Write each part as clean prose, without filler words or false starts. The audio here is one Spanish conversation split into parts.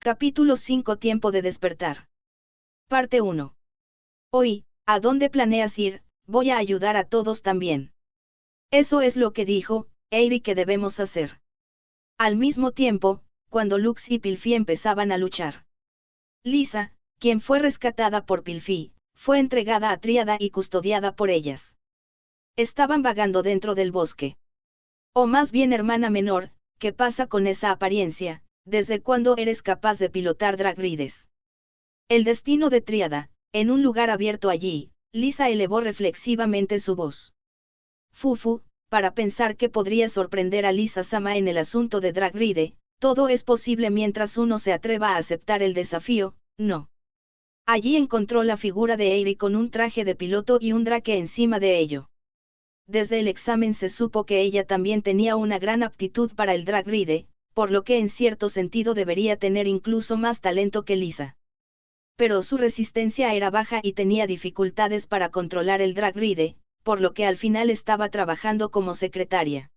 Capítulo 5 Tiempo de despertar. Parte 1. Hoy, ¿a dónde planeas ir? Voy a ayudar a todos también. Eso es lo que dijo Aerie que debemos hacer. Al mismo tiempo, cuando Lux y Pilfi empezaban a luchar. Lisa, quien fue rescatada por Pilfi, fue entregada a Tríada y custodiada por ellas. Estaban vagando dentro del bosque. O más bien hermana menor, ¿qué pasa con esa apariencia? ¿Desde cuándo eres capaz de pilotar drag rides? El destino de Tríada, en un lugar abierto allí, Lisa elevó reflexivamente su voz. Fufu, para pensar que podría sorprender a Lisa-sama en el asunto de drag ride, todo es posible mientras uno se atreva a aceptar el desafío, ¿no? Allí encontró la figura de Aerie con un traje de piloto y un drake encima de ello. Desde el examen se supo que ella también tenía una gran aptitud para el drag ride, por lo que en cierto sentido debería tener incluso más talento que Lisa. Pero su resistencia era baja y tenía dificultades para controlar el drag ride, por lo que al final estaba trabajando como secretaria.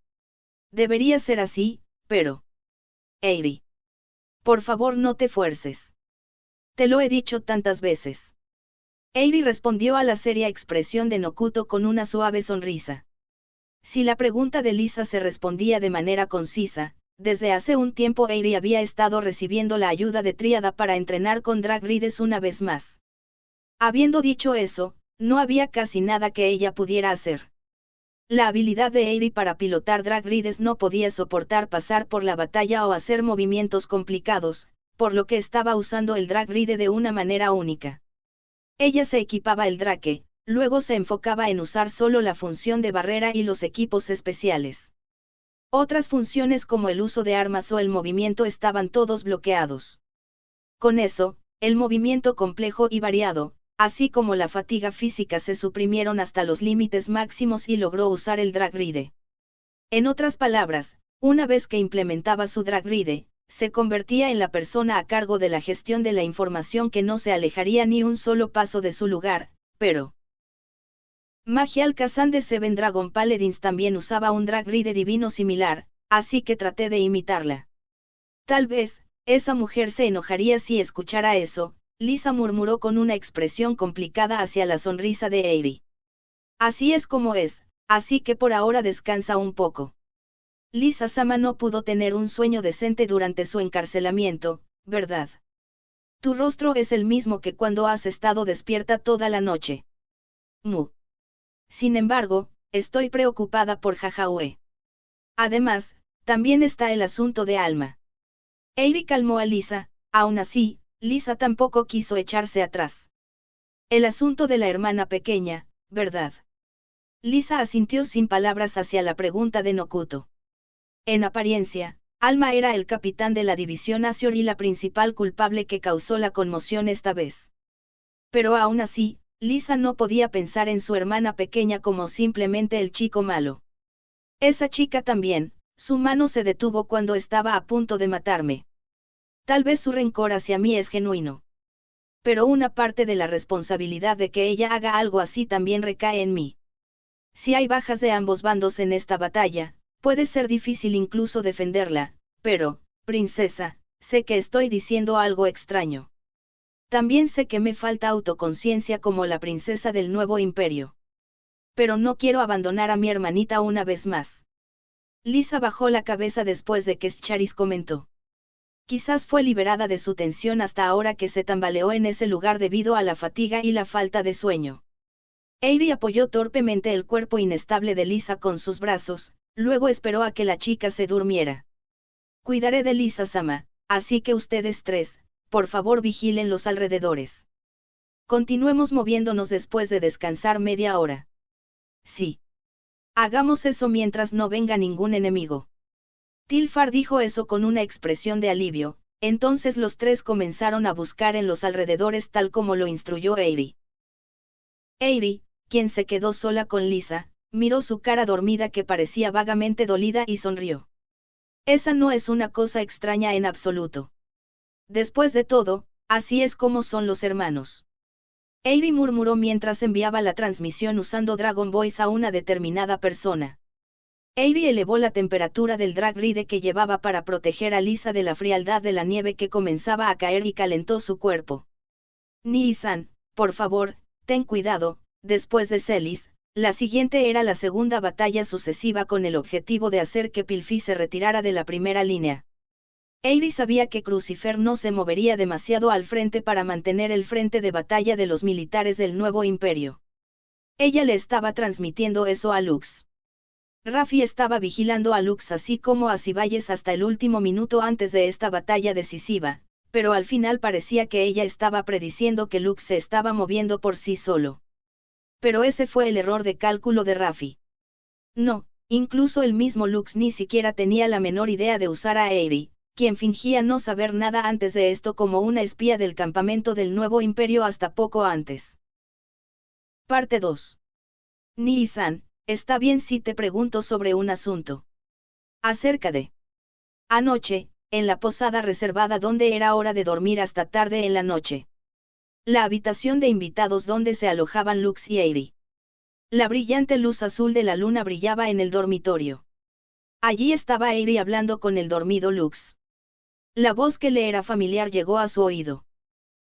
Debería ser así, pero... Aerie. Por favor no te fuerces. Te lo he dicho tantas veces. Aerie respondió a la seria expresión de Nokuto con una suave sonrisa. Si la pregunta de Lisa se respondía de manera concisa, desde hace un tiempo Aerie había estado recibiendo la ayuda de Tríada para entrenar con drag rides una vez más. Habiendo dicho eso, no había casi nada que ella pudiera hacer. La habilidad de Aerie para pilotar drag rides no podía soportar pasar por la batalla o hacer movimientos complicados, por lo que estaba usando el drag ride de una manera única. Ella se equipaba el drake, luego se enfocaba en usar solo la función de barrera y los equipos especiales. Otras funciones como el uso de armas o el movimiento estaban todos bloqueados. Con eso, el movimiento complejo y variado, así como la fatiga física se suprimieron hasta los límites máximos y logró usar el drag ride. En otras palabras, una vez que implementaba su drag ride, se convertía en la persona a cargo de la gestión de la información que no se alejaría ni un solo paso de su lugar, pero... Magial Kazan de Seven Dragon Paladins también usaba un drag ride divino similar, así que traté de imitarla. Tal vez, esa mujer se enojaría si escuchara eso, Lisa murmuró con una expresión complicada hacia la sonrisa de Aerie. Así es como es, así que por ahora descansa un poco. Lisa-sama no pudo tener un sueño decente durante su encarcelamiento, ¿verdad? Tu rostro es el mismo que cuando has estado despierta toda la noche. Mu. Sin embargo, estoy preocupada por Jajaue. Además, también está el asunto de Alma. Aerie calmó a Lisa, aún así, Lisa tampoco quiso echarse atrás. El asunto de la hermana pequeña, ¿verdad? Lisa asintió sin palabras hacia la pregunta de Nokuto. En apariencia, Alma era el capitán de la división Azure y la principal culpable que causó la conmoción esta vez. Pero aún así, Lisa no podía pensar en su hermana pequeña como simplemente el chico malo. Esa chica también, su mano se detuvo cuando estaba a punto de matarme. Tal vez su rencor hacia mí es genuino. Pero una parte de la responsabilidad de que ella haga algo así también recae en mí. Si hay bajas de ambos bandos en esta batalla, puede ser difícil incluso defenderla, pero, princesa, sé que estoy diciendo algo extraño. También sé que me falta autoconciencia como la princesa del nuevo imperio. Pero no quiero abandonar a mi hermanita una vez más. Lisa bajó la cabeza después de que Scharis comentó. Quizás fue liberada de su tensión hasta ahora que se tambaleó en ese lugar debido a la fatiga y la falta de sueño. Aerie apoyó torpemente el cuerpo inestable de Lisa con sus brazos, luego esperó a que la chica se durmiera. Cuidaré de Lisa-sama, así que ustedes tres, por favor vigilen los alrededores. Continuemos moviéndonos después de descansar media hora. Sí. Hagamos eso mientras no venga ningún enemigo. Tilfar dijo eso con una expresión de alivio, entonces los tres comenzaron a buscar en los alrededores tal como lo instruyó Aerie. Aerie, quien se quedó sola con Lisa, miró su cara dormida que parecía vagamente dolida y sonrió. Esa no es una cosa extraña en absoluto. Después de todo, así es como son los hermanos. Aerie murmuró mientras enviaba la transmisión usando Dragon Voice a una determinada persona. Aerie elevó la temperatura del drag ride que llevaba para proteger a Lisa de la frialdad de la nieve que comenzaba a caer y calentó su cuerpo. Nii-san, por favor, ten cuidado. Después de Celis, la siguiente era la segunda batalla sucesiva con el objetivo de hacer que Pilfi se retirara de la primera línea. Aerie sabía que Crucifer no se movería demasiado al frente para mantener el frente de batalla de los militares del nuevo imperio. Ella le estaba transmitiendo eso a Lux. Raffi estaba vigilando a Lux así como a Sibayes hasta el último minuto antes de esta batalla decisiva, pero al final parecía que ella estaba prediciendo que Lux se estaba moviendo por sí solo. Pero ese fue el error de cálculo de Raffi. No, incluso el mismo Lux ni siquiera tenía la menor idea de usar a Aerie, quien fingía no saber nada antes de esto como una espía del campamento del nuevo imperio hasta poco antes. Parte 2. Nii-san, está bien si te pregunto sobre un asunto. Acerca de... Anoche, en la posada reservada donde era hora de dormir hasta tarde en la noche. La habitación de invitados donde se alojaban Lux y Aerie. La brillante luz azul de la luna brillaba en el dormitorio. Allí estaba Aerie hablando con el dormido Lux. La voz que le era familiar llegó a su oído.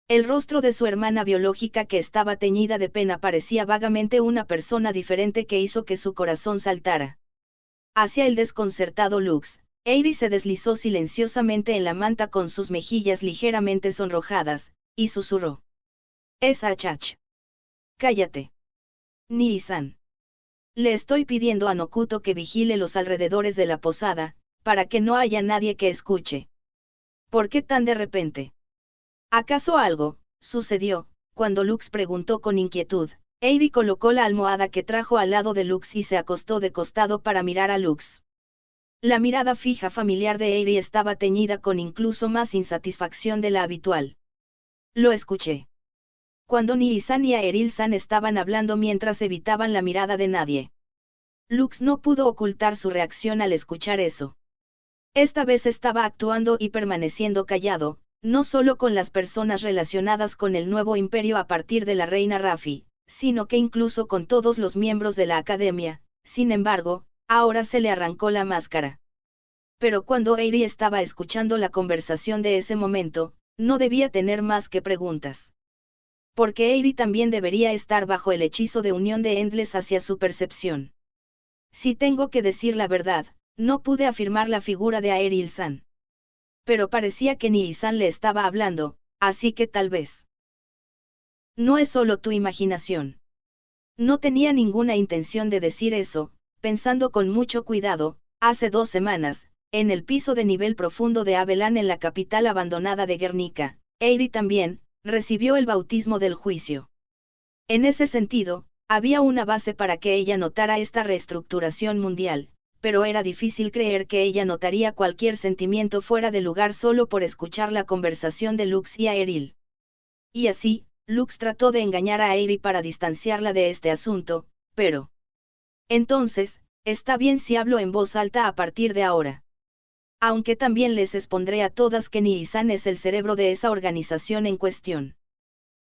El rostro de su hermana biológica que estaba teñida de pena parecía vagamente una persona diferente que hizo que su corazón saltara. Hacia el desconcertado Lux, Aerie se deslizó silenciosamente en la manta con sus mejillas ligeramente sonrojadas, y susurró. «Esa chach. Cállate. Nii-san. Le estoy pidiendo a Nokuto que vigile los alrededores de la posada, para que no haya nadie que escuche». «¿Por qué tan de repente? ¿Acaso algo sucedió?» Cuando Lux preguntó con inquietud, Aerie colocó la almohada que trajo al lado de Lux y se acostó de costado para mirar a Lux. La mirada fija familiar de Aerie estaba teñida con incluso más insatisfacción de la habitual. «Lo escuché. Cuando Nii-san y Aeril-san estaban hablando mientras evitaban la mirada de nadie». Lux no pudo ocultar su reacción al escuchar eso. Esta vez estaba actuando y permaneciendo callado, no solo con las personas relacionadas con el nuevo imperio a partir de la reina Raffi, sino que incluso con todos los miembros de la academia. Sin embargo, ahora se le arrancó la máscara. Pero cuando Aerie estaba escuchando la conversación de ese momento, no debía tener más que preguntas. Porque Aerie también debería estar bajo el hechizo de unión de Endless hacia su percepción. Si tengo que decir la verdad, no pude afirmar la figura de Aeril-san. Pero parecía que Nii-san le estaba hablando, así que tal vez. No es solo tu imaginación. No tenía ninguna intención de decir eso, pensando con mucho cuidado, hace 2 semanas, en el piso de nivel profundo de Avelán en la capital abandonada de Guernica, Aerie también recibió el bautismo del juicio. En ese sentido, había una base para que ella notara esta reestructuración mundial, pero era difícil creer que ella notaría cualquier sentimiento fuera de lugar solo por escuchar la conversación de Lux y Aeril. Y así, Lux trató de engañar a Aerie para distanciarla de este asunto, pero... Entonces, está bien si hablo en voz alta a partir de ahora. Aunque también les expondré a todas que Nii-san es el cerebro de esa organización en cuestión.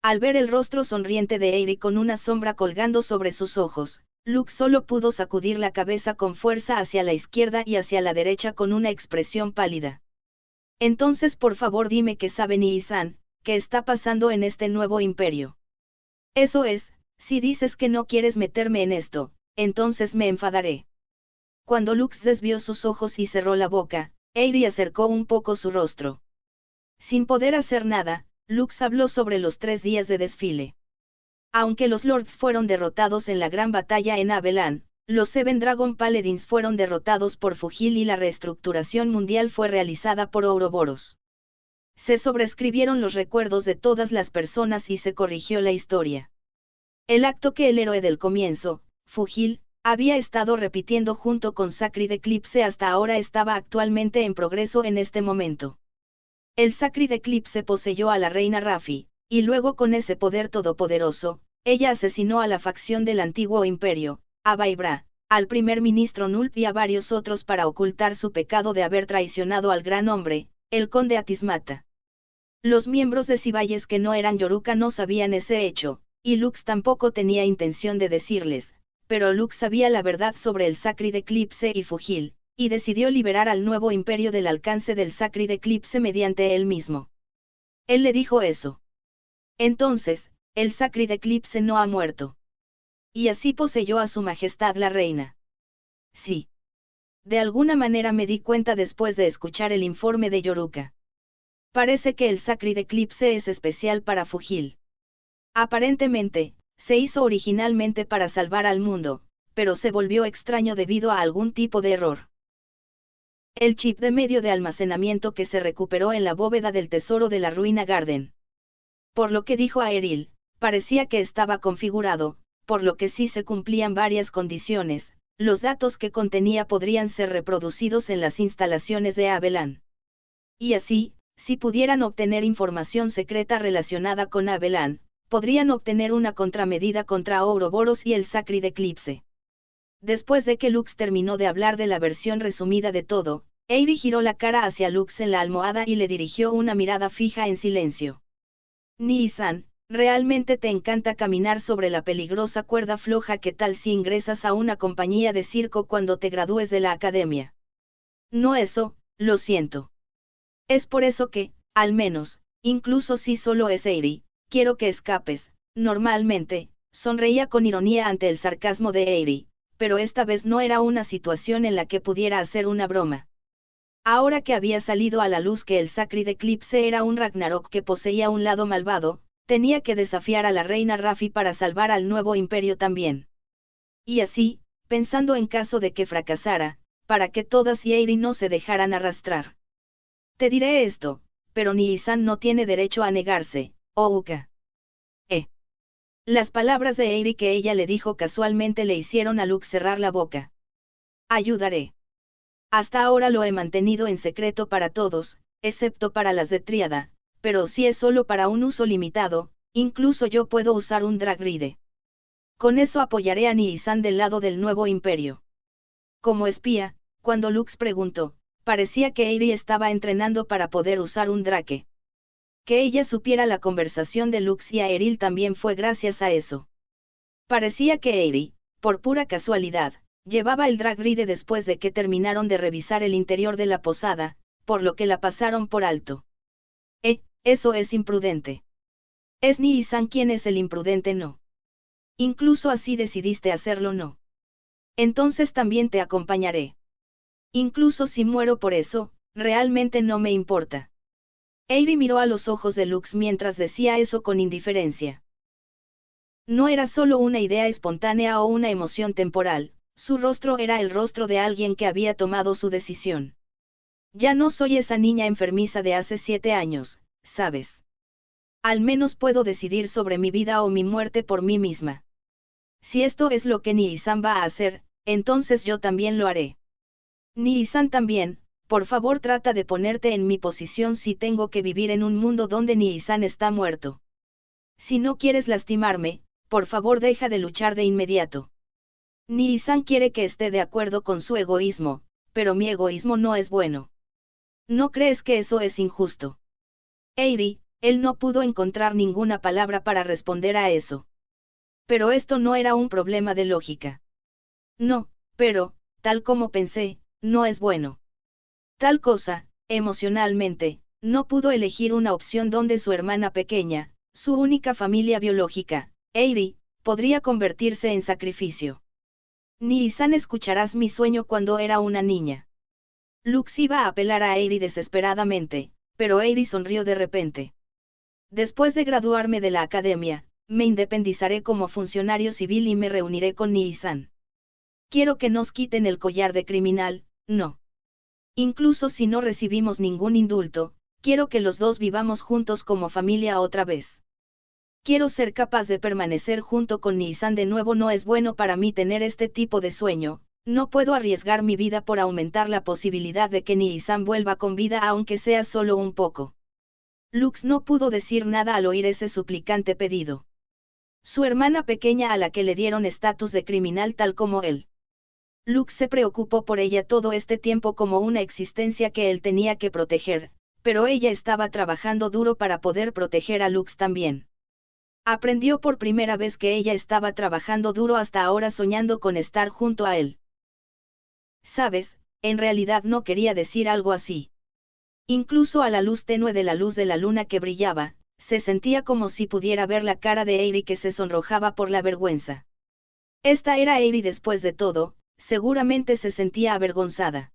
Al ver el rostro sonriente de Aerie con una sombra colgando sobre sus ojos, Lux solo pudo sacudir la cabeza con fuerza hacia la izquierda y hacia la derecha con una expresión pálida. Entonces por favor dime qué sabe Nii-san, qué está pasando en este nuevo imperio. Eso es, si dices que no quieres meterme en esto, entonces me enfadaré. Cuando Lux desvió sus ojos y cerró la boca, Aerie acercó un poco su rostro. Sin poder hacer nada, Lux habló sobre los 3 días de desfile. Aunque los Lords fueron derrotados en la gran batalla en Avelán, los Seven Dragon Paladins fueron derrotados por Fugil y la reestructuración mundial fue realizada por Ouroboros. Se sobrescribieron los recuerdos de todas las personas y se corrigió la historia. El acto que el héroe del comienzo, Fugil, había estado repitiendo junto con Sacred Eclipse hasta ahora estaba actualmente en progreso en este momento. El Sacred Eclipse poseyó a la reina Raffi, y luego con ese poder todopoderoso, ella asesinó a la facción del antiguo imperio, a Baibra, al primer ministro Nulp y a varios otros para ocultar su pecado de haber traicionado al gran hombre, el conde Atismata. Los miembros de Sibayes que no eran Yoruka no sabían ese hecho, y Lux tampoco tenía intención de decirles, pero Lux sabía la verdad sobre el Sacred Eclipse y Fugil, y decidió liberar al nuevo imperio del alcance del Sacred Eclipse mediante él mismo. Él le dijo eso. Entonces, el Sacred Eclipse no ha muerto. Y así poseyó a su majestad la reina. Sí. De alguna manera me di cuenta después de escuchar el informe de Yoruka. Parece que el Sacred Eclipse es especial para Fugil. Aparentemente, se hizo originalmente para salvar al mundo, pero se volvió extraño debido a algún tipo de error. El chip de medio de almacenamiento que se recuperó en la bóveda del tesoro de la ruina Garden. Por lo que dijo Aeril, parecía que estaba configurado, por lo que sí se cumplían varias condiciones, los datos que contenía podrían ser reproducidos en las instalaciones de Abelan. Y así, si pudieran obtener información secreta relacionada con Abelan, podrían obtener una contramedida contra Ouroboros y el Sacred Eclipse. Después de que Lux terminó de hablar de la versión resumida de todo, Aeril giró la cara hacia Lux en la almohada y le dirigió una mirada fija en silencio. Nii-san, realmente te encanta caminar sobre la peligrosa cuerda floja. ¿Qué tal si ingresas a una compañía de circo cuando te gradúes de la academia? No eso, lo siento. Es por eso que, al menos, incluso si solo es Aeril, quiero que escapes. Normalmente, sonreía con ironía ante el sarcasmo de Aeril, pero esta vez no era una situación en la que pudiera hacer una broma. Ahora que había salido a la luz que el Sacred Eclipse era un Ragnarok que poseía un lado malvado, tenía que desafiar a la reina Rafi para salvar al nuevo imperio también. Y así, pensando en caso de que fracasara, para que todas y Aeril no se dejaran arrastrar. Te diré esto, pero Nii-san no tiene derecho a negarse, Ouka. Las palabras de Aeril que ella le dijo casualmente le hicieron a Lux cerrar la boca. Ayudaré. Hasta ahora lo he mantenido en secreto para todos, excepto para las de Tríada, pero si es solo para un uso limitado, incluso yo puedo usar un Drag Ride. Con eso apoyaré a Nii-san del lado del nuevo imperio. Como espía, cuando Lux preguntó, parecía que Aeril estaba entrenando para poder usar un Drake. Que ella supiera la conversación de Lux y Aeril también fue gracias a eso. Parecía que Aeril, por pura casualidad, llevaba el Drag Ride después de que terminaron de revisar el interior de la posada, por lo que la pasaron por alto. Eso es imprudente. Es Nii-san quien es el imprudente, no. Incluso así decidiste hacerlo, no. Entonces también te acompañaré. Incluso si muero por eso, realmente no me importa. Aeril miró a los ojos de Lux mientras decía eso con indiferencia. No era solo una idea espontánea o una emoción temporal, su rostro era el rostro de alguien que había tomado su decisión. Ya no soy esa niña enfermiza de hace 7 años, ¿sabes? Al menos puedo decidir sobre mi vida o mi muerte por mí misma. Si esto es lo que Nii-san va a hacer, entonces yo también lo haré. Nii-san también, por favor trata de ponerte en mi posición si tengo que vivir en un mundo donde Nii-san está muerto. Si no quieres lastimarme, por favor deja de luchar de inmediato. Nii-san quiere que esté de acuerdo con su egoísmo, pero mi egoísmo no es bueno. ¿No crees que eso es injusto? Aeril, él no pudo encontrar ninguna palabra para responder a eso. Pero esto no era un problema de lógica. No, pero, tal como pensé, no es bueno. Tal cosa, emocionalmente, no pudo elegir una opción donde su hermana pequeña, su única familia biológica, Aeril, podría convertirse en sacrificio. Nii-san, escucharás mi sueño cuando era una niña. Lux iba a apelar a Aeril desesperadamente, pero Aeril sonrió de repente. Después de graduarme de la academia, me independizaré como funcionario civil y me reuniré con Nii-san. Quiero que nos quiten el collar de criminal, no. Incluso si no recibimos ningún indulto, quiero que los dos vivamos juntos como familia otra vez. Quiero ser capaz de permanecer junto con Nii-san de nuevo. No es bueno para mí tener este tipo de sueño, no puedo arriesgar mi vida por aumentar la posibilidad de que Nii-san vuelva con vida aunque sea solo un poco. Lux no pudo decir nada al oír ese suplicante pedido. Su hermana pequeña a la que le dieron estatus de criminal tal como él. Lux se preocupó por ella todo este tiempo como una existencia que él tenía que proteger, pero ella estaba trabajando duro para poder proteger a Lux también. Aprendió por primera vez que ella estaba trabajando duro hasta ahora soñando con estar junto a él. Sabes, en realidad no quería decir algo así. Incluso a la luz tenue de la luz de la luna que brillaba, se sentía como si pudiera ver la cara de Eiri que se sonrojaba por la vergüenza. Esta era Eiri después de todo, seguramente se sentía avergonzada.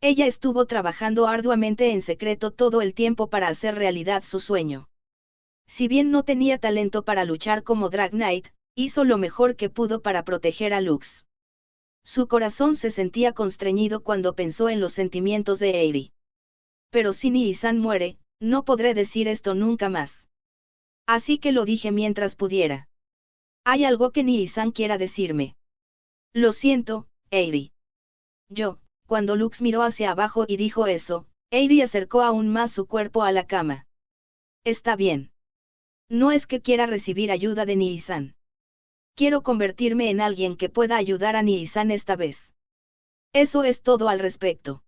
Ella estuvo trabajando arduamente en secreto todo el tiempo para hacer realidad su sueño. Si bien no tenía talento para luchar como Drag Knight, hizo lo mejor que pudo para proteger a Lux. Su corazón se sentía constreñido cuando pensó en los sentimientos de Eiri. Pero si Nii-san muere, no podré decir esto nunca más. Así que lo dije mientras pudiera. ¿Hay algo que Nii-san quiera decirme? Lo siento, Eiri. Cuando Lux miró hacia abajo y dijo eso, Eiri acercó aún más su cuerpo a la cama. Está bien. No es que quiera recibir ayuda de Nii-san. Quiero convertirme en alguien que pueda ayudar a Nii-san esta vez. Eso es todo al respecto.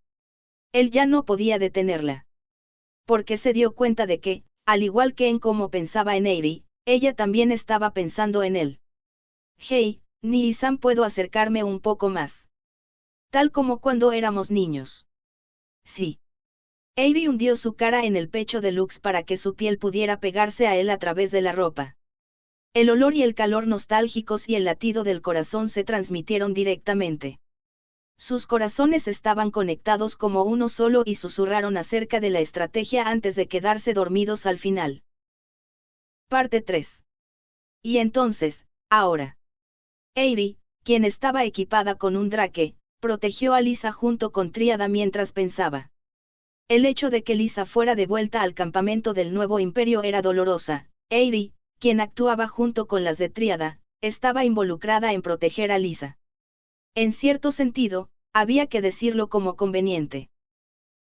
Él ya no podía detenerla. Porque se dio cuenta de que, al igual que en cómo pensaba en Eiri, ella también estaba pensando en él. Hey, Nii-san, ¿puedo acercarme un poco más? Tal como cuando éramos niños. Sí. Eiri hundió su cara en el pecho de Lux para que su piel pudiera pegarse a él a través de la ropa. El olor y el calor nostálgicos y el latido del corazón se transmitieron directamente. Sus corazones estaban conectados como uno solo y susurraron acerca de la estrategia antes de quedarse dormidos al final. Parte 3. Y entonces, ahora. Eiri, quien estaba equipada con un drake, protegió a Lisa junto con Tríada mientras pensaba. El hecho de que Lisa fuera de vuelta al campamento del nuevo imperio era dolorosa. Eiri, quien actuaba junto con las de Tríada, estaba involucrada en proteger a Lisa. En cierto sentido, había que decirlo como conveniente.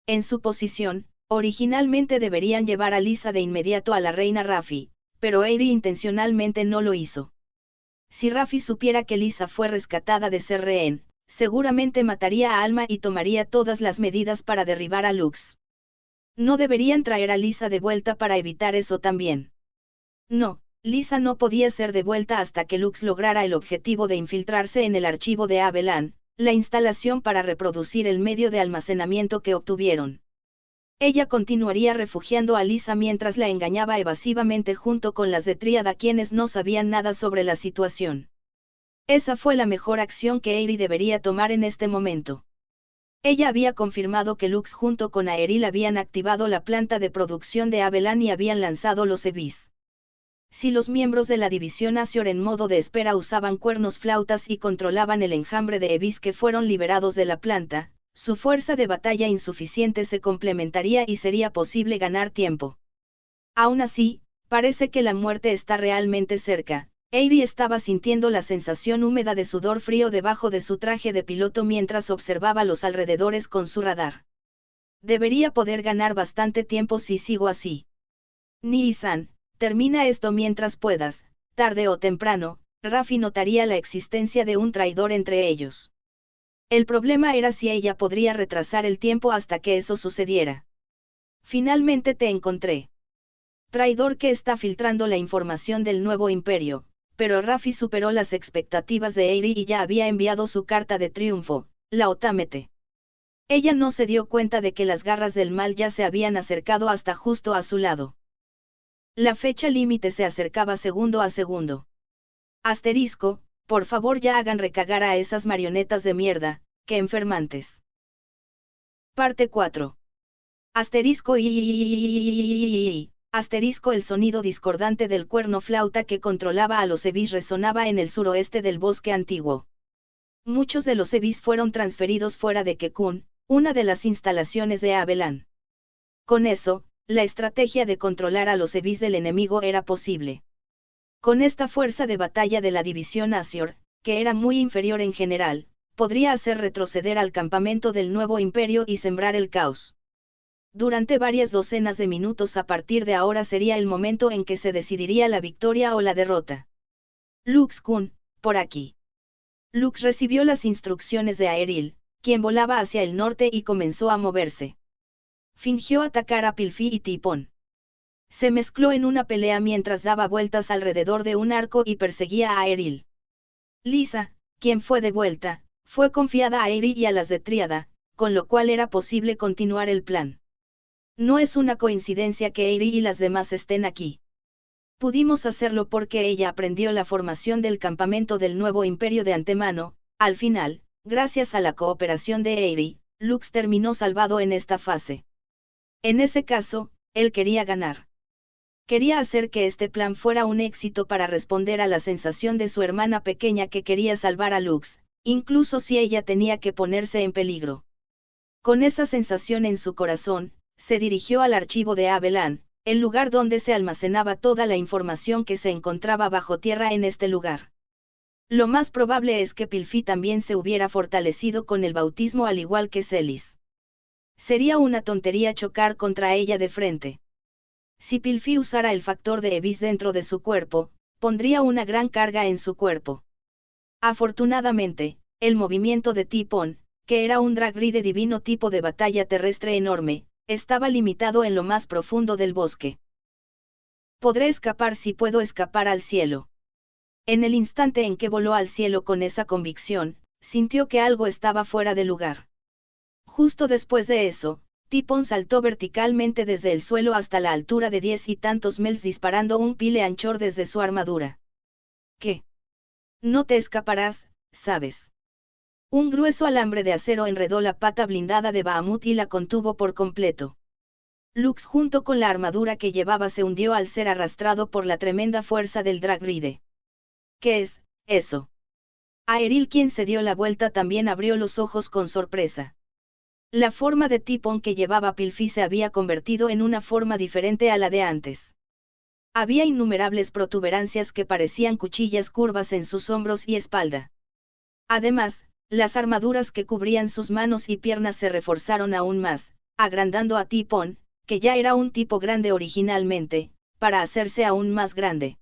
En su posición, originalmente deberían llevar a Lisa de inmediato a la reina Raffi, pero Eiri intencionalmente no lo hizo. Si Raffi supiera que Lisa fue rescatada de ser rehén, seguramente mataría a Alma y tomaría todas las medidas para derribar a Lux. No deberían traer a Lisa de vuelta para evitar eso también. No, Lisa no podía ser devuelta hasta que Lux lograra el objetivo de infiltrarse en el archivo de Abelan, la instalación para reproducir el medio de almacenamiento que obtuvieron. Ella continuaría refugiando a Lisa mientras la engañaba evasivamente junto con las de Tríada quienes no sabían nada sobre la situación. Esa fue la mejor acción que Eiri debería tomar en este momento. Ella había confirmado que Lux junto con Aeril habían activado la planta de producción de Abelan y habían lanzado los EVIs. Si los miembros de la división Azure en modo de espera usaban cuernos flautas y controlaban el enjambre de EVIs que fueron liberados de la planta, su fuerza de batalla insuficiente se complementaría y sería posible ganar tiempo. Aún así, parece que la muerte está realmente cerca. Eiri estaba sintiendo la sensación húmeda de sudor frío debajo de su traje de piloto mientras observaba los alrededores con su radar. Debería poder ganar bastante tiempo si sigo así. Nii-san, termina esto mientras puedas, tarde o temprano, Raffi notaría la existencia de un traidor entre ellos. El problema era si ella podría retrasar el tiempo hasta que eso sucediera. Finalmente te encontré. Traidor que está filtrando la información del nuevo imperio, pero Raffi superó las expectativas de Eiri y ya había enviado su carta de triunfo, la Otamete. Ella no se dio cuenta de que las garras del mal ya se habían acercado hasta justo a su lado. La fecha límite se acercaba segundo a segundo. Asterisco, por favor ya hagan recagar a esas marionetas de mierda, que enfermantes. Parte 4. Asterisco y asterisco el sonido discordante del cuerno flauta que controlaba a los EVIs resonaba en el suroeste del bosque antiguo. Muchos de los EVIs fueron transferidos fuera de Kekun, una de las instalaciones de Abelan. Con eso, la estrategia de controlar a los EVIs del enemigo era posible. Con esta fuerza de batalla de la división Azure, que era muy inferior en general, podría hacer retroceder al campamento del nuevo imperio y sembrar el caos. Durante varias docenas de minutos a partir de ahora sería el momento en que se decidiría la victoria o la derrota. Lux-kun, por aquí. Lux recibió las instrucciones de Aeril, quien volaba hacia el norte y comenzó a moverse. Fingió atacar a Pilfi y Tipón. Se mezcló en una pelea mientras daba vueltas alrededor de un arco y perseguía a Eäril. Lisa, quien fue de vuelta, fue confiada a Éiri y a las de Tríada, con lo cual era posible continuar el plan. No es una coincidencia que Éiri y las demás estén aquí. Pudimos hacerlo porque ella aprendió la formación del campamento del nuevo imperio de antemano. Al final, gracias a la cooperación de Éiri, Lux terminó salvado en esta fase. En ese caso, él quería ganar. Quería hacer que este plan fuera un éxito para responder a la sensación de su hermana pequeña que quería salvar a Lux, incluso si ella tenía que ponerse en peligro. Con esa sensación en su corazón, se dirigió al archivo de Abelan, el lugar donde se almacenaba toda la información que se encontraba bajo tierra en este lugar. Lo más probable es que Pilfi también se hubiera fortalecido con el bautismo al igual que Celis. Sería una tontería chocar contra ella de frente. Si Pilfi usara el factor de Evis dentro de su cuerpo, pondría una gran carga en su cuerpo. Afortunadamente, el movimiento de Tipon, que era un dragride divino tipo de batalla terrestre enorme, estaba limitado en lo más profundo del bosque. Podré escapar si puedo escapar al cielo. En el instante en que voló al cielo con esa convicción, sintió que algo estaba fuera de lugar. Justo después de eso, Tipon saltó verticalmente desde el suelo hasta la altura de 10 y tantos mels disparando un pile anchor desde su armadura. ¿Qué? No te escaparás, ¿sabes? Un grueso alambre de acero enredó la pata blindada de Bahamut y la contuvo por completo. Lux junto con la armadura que llevaba se hundió al ser arrastrado por la tremenda fuerza del dragride. ¿Qué es eso? Aeril, quien se dio la vuelta, también abrió los ojos con sorpresa. La forma de Tipon que llevaba Pilfi se había convertido en una forma diferente a la de antes. Había innumerables protuberancias que parecían cuchillas curvas en sus hombros y espalda. Además, las armaduras que cubrían sus manos y piernas se reforzaron aún más, agrandando a Tipon, que ya era un tipo grande originalmente, para hacerse aún más grande.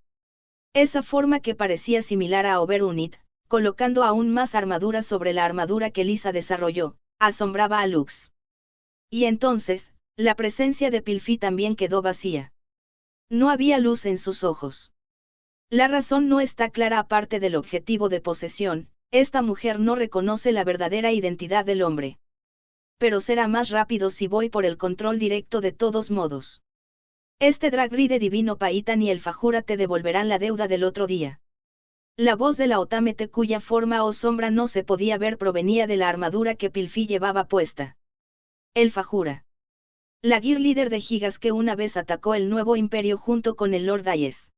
Esa forma que parecía similar a Oberunit, colocando aún más armadura sobre la armadura que Lisa desarrolló, asombraba a Lux. Y entonces, la presencia de Pilfi también quedó vacía. No había luz en sus ojos. La razón no está clara aparte del objetivo de posesión, esta mujer no reconoce la verdadera identidad del hombre. Pero será más rápido si voy por el control directo de todos modos. Este dragride divino Paitan y el Fajura te devolverán la deuda del otro día. La voz de la Otamete, cuya forma o sombra no se podía ver, provenía de la armadura que Pilfi llevaba puesta. El Fajura. La Gear líder de Gigas que una vez atacó el nuevo imperio junto con el Lord Ayes.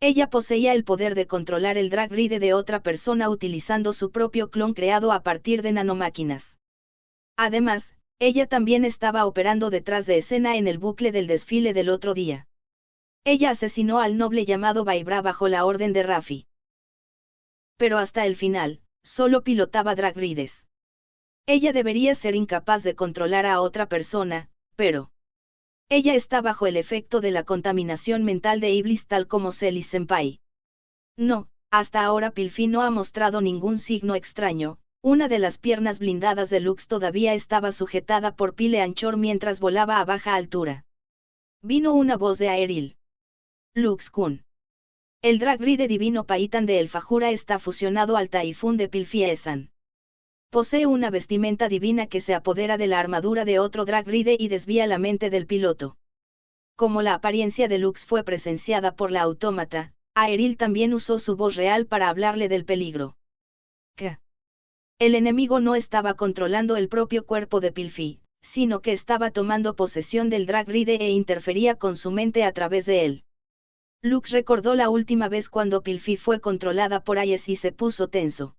Ella poseía el poder de controlar el dragride de otra persona utilizando su propio clon creado a partir de nanomáquinas. Además, ella también estaba operando detrás de escena en el bucle del desfile del otro día. Ella asesinó al noble llamado Baibra bajo la orden de Rafi. Pero hasta el final, solo pilotaba dragrides. Ella debería ser incapaz de controlar a otra persona, pero ella está bajo el efecto de la contaminación mental de Iblis tal como Celis Senpai. No, hasta ahora Pilfi no ha mostrado ningún signo extraño. Una de las piernas blindadas de Lux todavía estaba sujetada por pile anchor mientras volaba a baja altura. Vino una voz de Aeril. Lux-kun. El dragride divino Paitan de El Fajura está fusionado al Taifún de Pilfi Esan. Posee una vestimenta divina que se apodera de la armadura de otro dragride y desvía la mente del piloto. Como la apariencia de Lux fue presenciada por la autómata, Aeril también usó su voz real para hablarle del peligro. ¿Qué? El enemigo no estaba controlando el propio cuerpo de Pilfi, sino que estaba tomando posesión del dragride e interfería con su mente a través de él. Lux recordó la última vez cuando Pilfi fue controlada por Ayes y se puso tenso.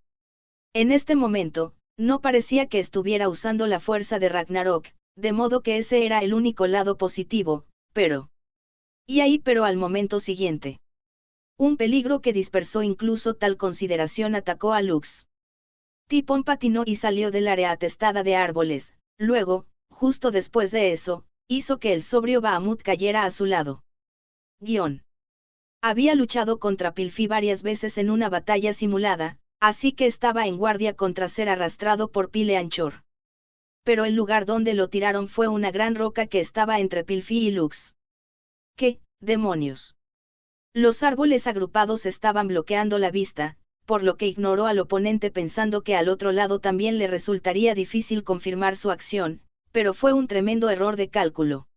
En este momento, no parecía que estuviera usando la fuerza de Ragnarok, de modo que ese era el único lado positivo, pero... Y ahí pero al momento siguiente. Un peligro que dispersó incluso tal consideración atacó a Lux. Tipon patinó y salió del área atestada de árboles, luego, justo después de eso, hizo que el sobrio Bahamut cayera a su lado. Había luchado contra Pilfi varias veces en una batalla simulada, así que estaba en guardia contra ser arrastrado por pile anchor. Pero el lugar donde lo tiraron fue una gran roca que estaba entre Pilfi y Lux. ¿Qué, demonios? Los árboles agrupados estaban bloqueando la vista, por lo que ignoró al oponente pensando que al otro lado también le resultaría difícil confirmar su acción, pero fue un tremendo error de cálculo.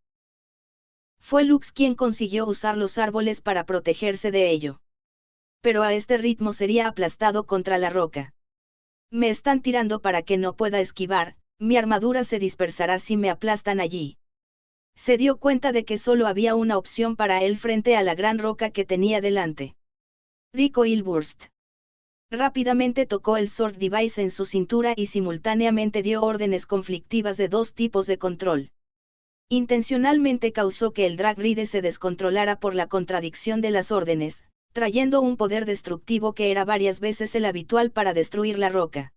Fue Lux quien consiguió usar los árboles para protegerse de ello. Pero a este ritmo sería aplastado contra la roca. Me están tirando para que no pueda esquivar, mi armadura se dispersará si me aplastan allí. Se dio cuenta de que solo había una opción para él frente a la gran roca que tenía delante. Recoil Burst. Rápidamente tocó el Sword Device en su cintura y simultáneamente dio órdenes conflictivas de dos tipos de control. Intencionalmente causó que el Drag Ride se descontrolara por la contradicción de las órdenes, trayendo un poder destructivo que era varias veces el habitual para destruir la roca.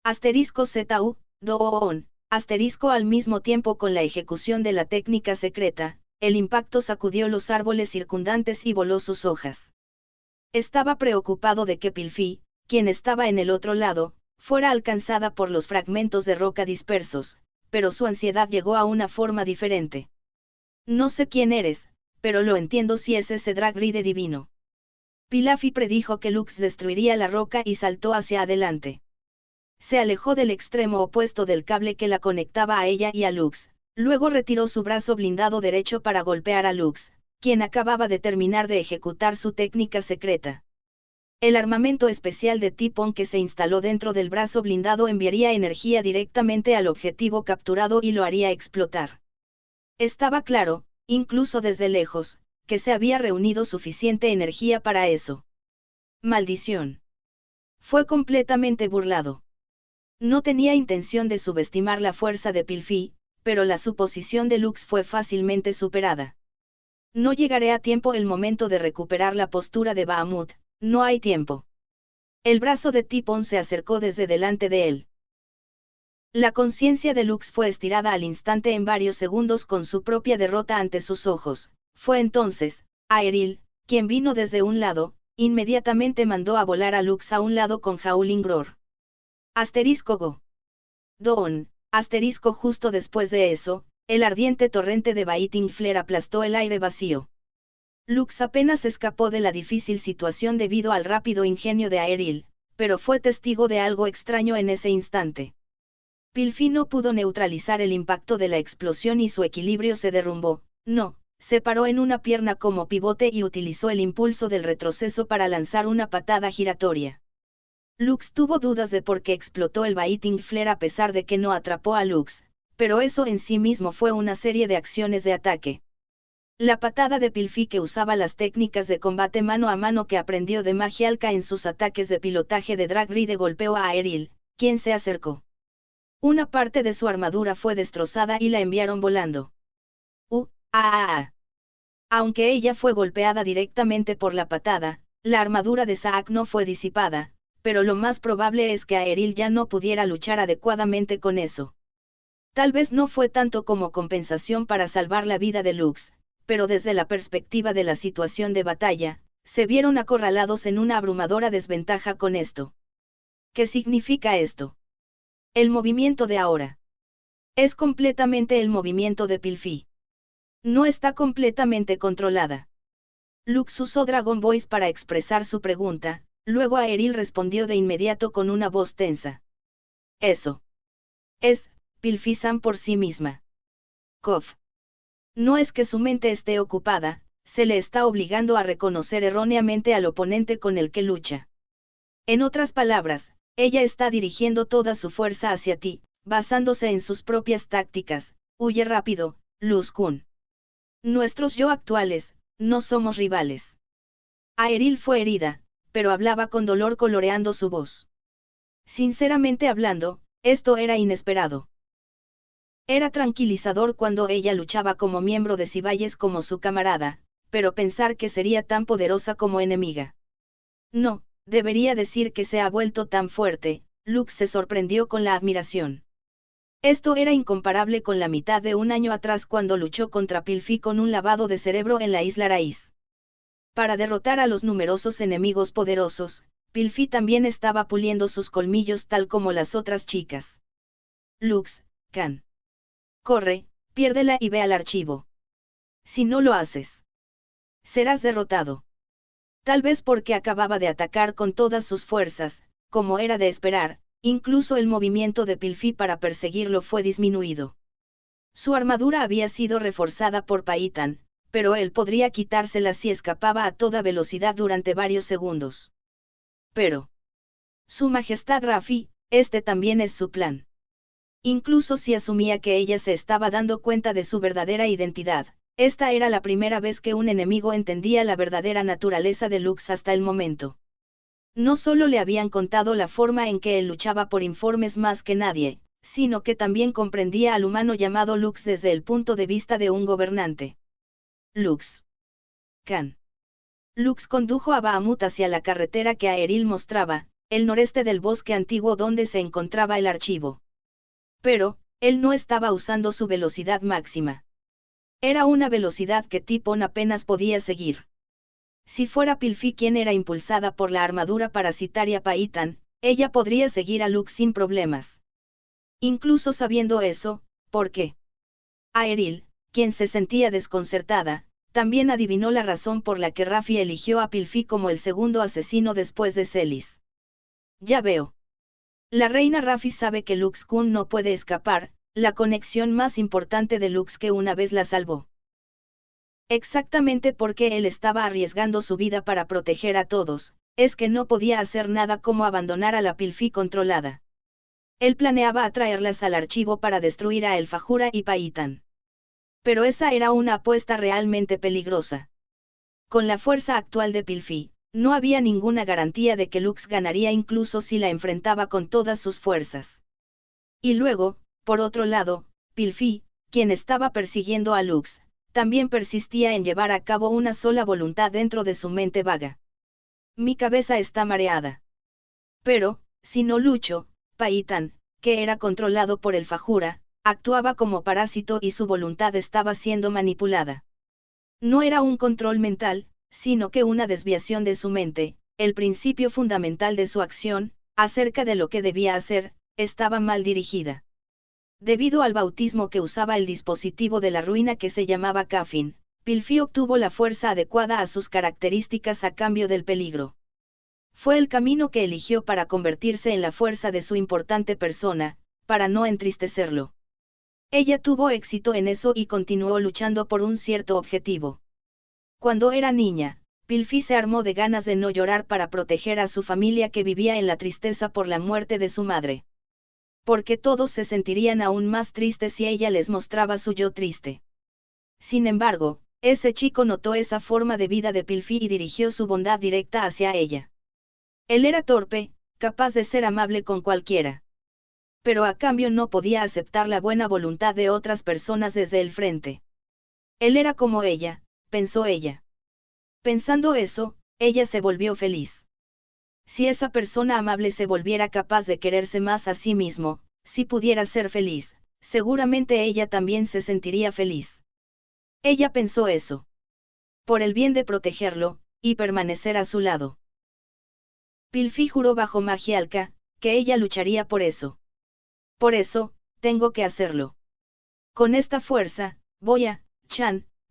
Asterisco ZU, Do-On, asterisco al mismo tiempo con la ejecución de la técnica secreta, el impacto sacudió los árboles circundantes y voló sus hojas. Estaba preocupado de que Pilfi, quien estaba en el otro lado, fuera alcanzada por los fragmentos de roca dispersos, pero su ansiedad llegó a una forma diferente. No sé quién eres, pero lo entiendo si es ese Drag Ride divino. Pilafy predijo que Lux destruiría la roca y saltó hacia adelante. Se alejó del extremo opuesto del cable que la conectaba a ella y a Lux, luego retiró su brazo blindado derecho para golpear a Lux, quien acababa de terminar de ejecutar su técnica secreta. El armamento especial de Tipon que se instaló dentro del brazo blindado enviaría energía directamente al objetivo capturado y lo haría explotar. Estaba claro, incluso desde lejos, que se había reunido suficiente energía para eso. Maldición. Fue completamente burlado. No tenía intención de subestimar la fuerza de Pilfi, pero la suposición de Lux fue fácilmente superada. No llegaré a tiempo el momento de recuperar la postura de Bahamut, no hay tiempo. El brazo de Tipon se acercó desde delante de él. La conciencia de Lux fue estirada al instante en varios segundos con su propia derrota ante sus ojos. Fue entonces, Aeril, quien vino desde un lado, inmediatamente mandó a volar a Lux a un lado con Howling Roar. Asterisco Go. Don, asterisco justo después de eso, el ardiente torrente de Biting Flare aplastó el aire vacío. Lux apenas escapó de la difícil situación debido al rápido ingenio de Aeril, pero fue testigo de algo extraño en ese instante. Pilfi no pudo neutralizar el impacto de la explosión y su equilibrio se derrumbó, no, se paró en una pierna como pivote y utilizó el impulso del retroceso para lanzar una patada giratoria. Lux tuvo dudas de por qué explotó el Biting Flare a pesar de que no atrapó a Lux, pero eso en sí mismo fue una serie de acciones de ataque. La patada de Pilfi que usaba las técnicas de combate mano a mano que aprendió de Magialka en sus ataques de pilotaje de Drag Ride golpeó a Aeril, quien se acercó. Una parte de su armadura fue destrozada y la enviaron volando. Aunque ella fue golpeada directamente por la patada, la armadura de Zaak no fue disipada, pero lo más probable es que Aeril ya no pudiera luchar adecuadamente con eso. Tal vez no fue tanto como compensación para salvar la vida de Lux, pero desde la perspectiva de la situación de batalla, se vieron acorralados en una abrumadora desventaja con esto. ¿Qué significa esto? El movimiento de ahora. Es completamente el movimiento de Pilfi. No está completamente controlada. Lux usó Dragon Voice para expresar su pregunta, luego Aeril respondió de inmediato con una voz tensa. Eso. Es, Pilfi-san por sí misma. Kof. No es que su mente esté ocupada, se le está obligando a reconocer erróneamente al oponente con el que lucha. En otras palabras, ella está dirigiendo toda su fuerza hacia ti, basándose en sus propias tácticas. Huye rápido, Luz-kun. Nuestros yo actuales, no somos rivales. Aeril fue herida, pero hablaba con dolor coloreando su voz. Sinceramente hablando, esto era inesperado. Era tranquilizador cuando ella luchaba como miembro de Ciballes como su camarada, pero pensar que sería tan poderosa como enemiga. No, debería decir que se ha vuelto tan fuerte, Lux se sorprendió con la admiración. Esto era incomparable con la mitad de un año atrás cuando luchó contra Pilfi con un lavado de cerebro en la isla Raíz. Para derrotar a los numerosos enemigos poderosos, Pilfi también estaba puliendo sus colmillos tal como las otras chicas. Lux, Can. Corre, piérdela y ve al archivo. Si no lo haces, serás derrotado. Tal vez porque acababa de atacar con todas sus fuerzas, como era de esperar, incluso el movimiento de Pilfi para perseguirlo fue disminuido. Su armadura había sido reforzada por Paitan, pero él podría quitársela si escapaba a toda velocidad durante varios segundos. Pero, Su Majestad Rafi, este también es su plan. Incluso si asumía que ella se estaba dando cuenta de su verdadera identidad, esta era la primera vez que un enemigo entendía la verdadera naturaleza de Lux hasta el momento. No solo le habían contado la forma en que él luchaba por informes más que nadie, sino que también comprendía al humano llamado Lux desde el punto de vista de un gobernante. Lux. Khan. Lux condujo a Bahamut hacia la carretera que Aeril mostraba, el noreste del bosque antiguo donde se encontraba el archivo. Pero, él no estaba usando su velocidad máxima. Era una velocidad que Tipon apenas podía seguir. Si fuera Pilfi quien era impulsada por la armadura parasitaria Paitan, ella podría seguir a Lux sin problemas. Incluso sabiendo eso, ¿por qué? Aeril, quien se sentía desconcertada, también adivinó la razón por la que Rafi eligió a Pilfi como el segundo asesino después de Celis. Ya veo. La reina Rafi sabe que Lux Kun no puede escapar, la conexión más importante de Lux que una vez la salvó. Exactamente porque él estaba arriesgando su vida para proteger a todos, es que no podía hacer nada como abandonar a la Pilfi controlada. Él planeaba atraerlas al archivo para destruir a El Fajura y Paitan. Pero esa era una apuesta realmente peligrosa. Con la fuerza actual de Pilfi, no había ninguna garantía de que Lux ganaría incluso si la enfrentaba con todas sus fuerzas. Y luego, por otro lado, Pilfi, quien estaba persiguiendo a Lux, también persistía en llevar a cabo una sola voluntad dentro de su mente vaga. Mi cabeza está mareada. Pero, si no lucho, Paitan, que era controlado por el Fajura, actuaba como parásito y su voluntad estaba siendo manipulada. No era un control mental, sino que una desviación de su mente, el principio fundamental de su acción, acerca de lo que debía hacer, estaba mal dirigida. Debido al bautismo que usaba el dispositivo de la ruina que se llamaba Kafin, Pilfi obtuvo la fuerza adecuada a sus características a cambio del peligro. Fue el camino que eligió para convertirse en la fuerza de su importante persona, para no entristecerlo. Ella tuvo éxito en eso y continuó luchando por un cierto objetivo. Cuando era niña, Pilfi se armó de ganas de no llorar para proteger a su familia que vivía en la tristeza por la muerte de su madre. Porque todos se sentirían aún más tristes si ella les mostraba su yo triste. Sin embargo, ese chico notó esa forma de vida de Pilfi y dirigió su bondad directa hacia ella. Él era torpe, capaz de ser amable con cualquiera. Pero a cambio no podía aceptar la buena voluntad de otras personas desde el frente. Él era como ella, pensó ella. Pensando eso, ella se volvió feliz. Si esa persona amable se volviera capaz de quererse más a sí mismo, si pudiera ser feliz, seguramente ella también se sentiría feliz. Ella pensó eso. Por el bien de protegerlo, y permanecer a su lado. Pilfi juró bajo magia alca, que ella lucharía por eso. Por eso, tengo que hacerlo. Con esta fuerza, voy a,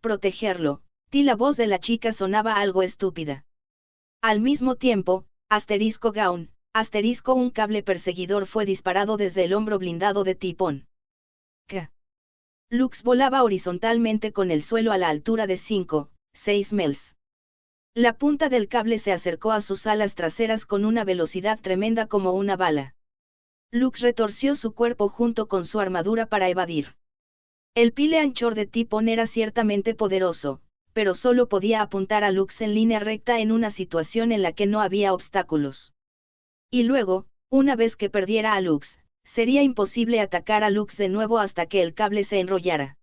protegerlo. La voz de la chica sonaba algo estúpida. Al mismo tiempo, *Gaun, un cable perseguidor fue disparado desde el hombro blindado de Tipon. Lux volaba horizontalmente con el suelo a la altura de 5-6 miles. La punta del cable se acercó a sus alas traseras con una velocidad tremenda como una bala. Lux retorció su cuerpo junto con su armadura para evadir. El pile anchor de Tipon era ciertamente poderoso, pero solo podía apuntar a Lux en línea recta en una situación en la que no había obstáculos. Y luego, una vez que perdiera a Lux, sería imposible atacar a Lux de nuevo hasta que el cable se enrollara.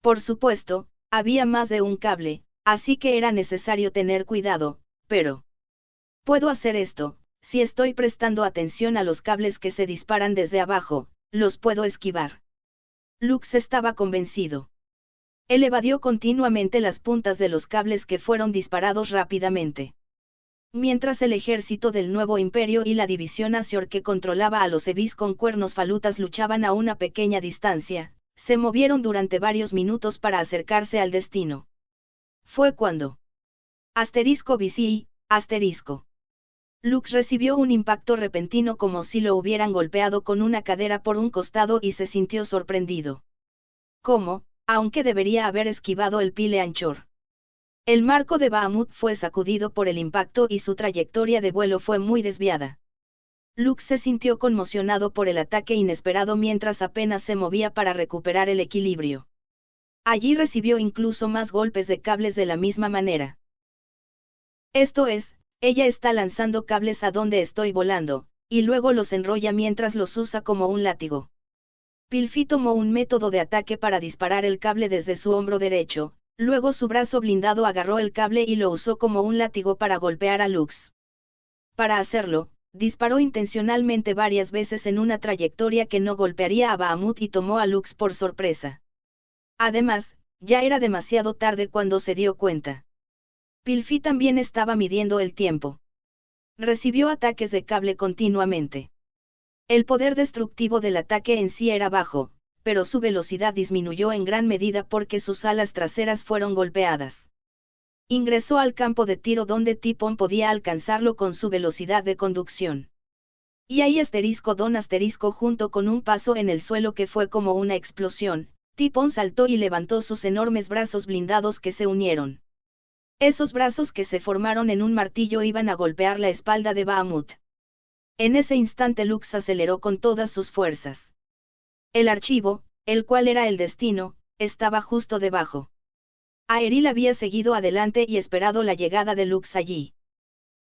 Por supuesto, había más de un cable, así que era necesario tener cuidado, pero... Puedo hacer esto, si estoy prestando atención a los cables que se disparan desde abajo, los puedo esquivar. Lux estaba convencido. Él evadió continuamente las puntas de los cables que fueron disparados rápidamente. Mientras el ejército del Nuevo Imperio y la división Azure que controlaba a los Evis con cuernos falutas luchaban a una pequeña distancia, se movieron durante varios minutos para acercarse al destino. Fue cuando. *VCI*. Lux recibió un impacto repentino como si lo hubieran golpeado con una cadera por un costado y se sintió sorprendido. ¿Cómo? Aunque debería haber esquivado el pile anchor. El marco de Bahamut fue sacudido por el impacto y su trayectoria de vuelo fue muy desviada. Lux se sintió conmocionado por el ataque inesperado mientras apenas se movía para recuperar el equilibrio. Allí recibió incluso más golpes de cables de la misma manera. Esto es, ella está lanzando cables a donde estoy volando, y luego los enrolla mientras los usa como un látigo. Pilfi tomó un método de ataque para disparar el cable desde su hombro derecho, luego su brazo blindado agarró el cable y lo usó como un látigo para golpear a Lux. Para hacerlo, disparó intencionalmente varias veces en una trayectoria que no golpearía a Bahamut y tomó a Lux por sorpresa. Además, ya era demasiado tarde cuando se dio cuenta. Pilfi también estaba midiendo el tiempo. Recibió ataques de cable continuamente. El poder destructivo del ataque en sí era bajo, pero su velocidad disminuyó en gran medida porque sus alas traseras fueron golpeadas. Ingresó al campo de tiro donde Tipón podía alcanzarlo con su velocidad de conducción. Y ahí *Don junto con un paso en el suelo que fue como una explosión, Tipón saltó y levantó sus enormes brazos blindados que se unieron. Esos brazos que se formaron en un martillo iban a golpear la espalda de Bahamut. En ese instante Lux aceleró con todas sus fuerzas. El archivo, el cual era el destino, estaba justo debajo. Aeril había seguido adelante y esperado la llegada de Lux allí.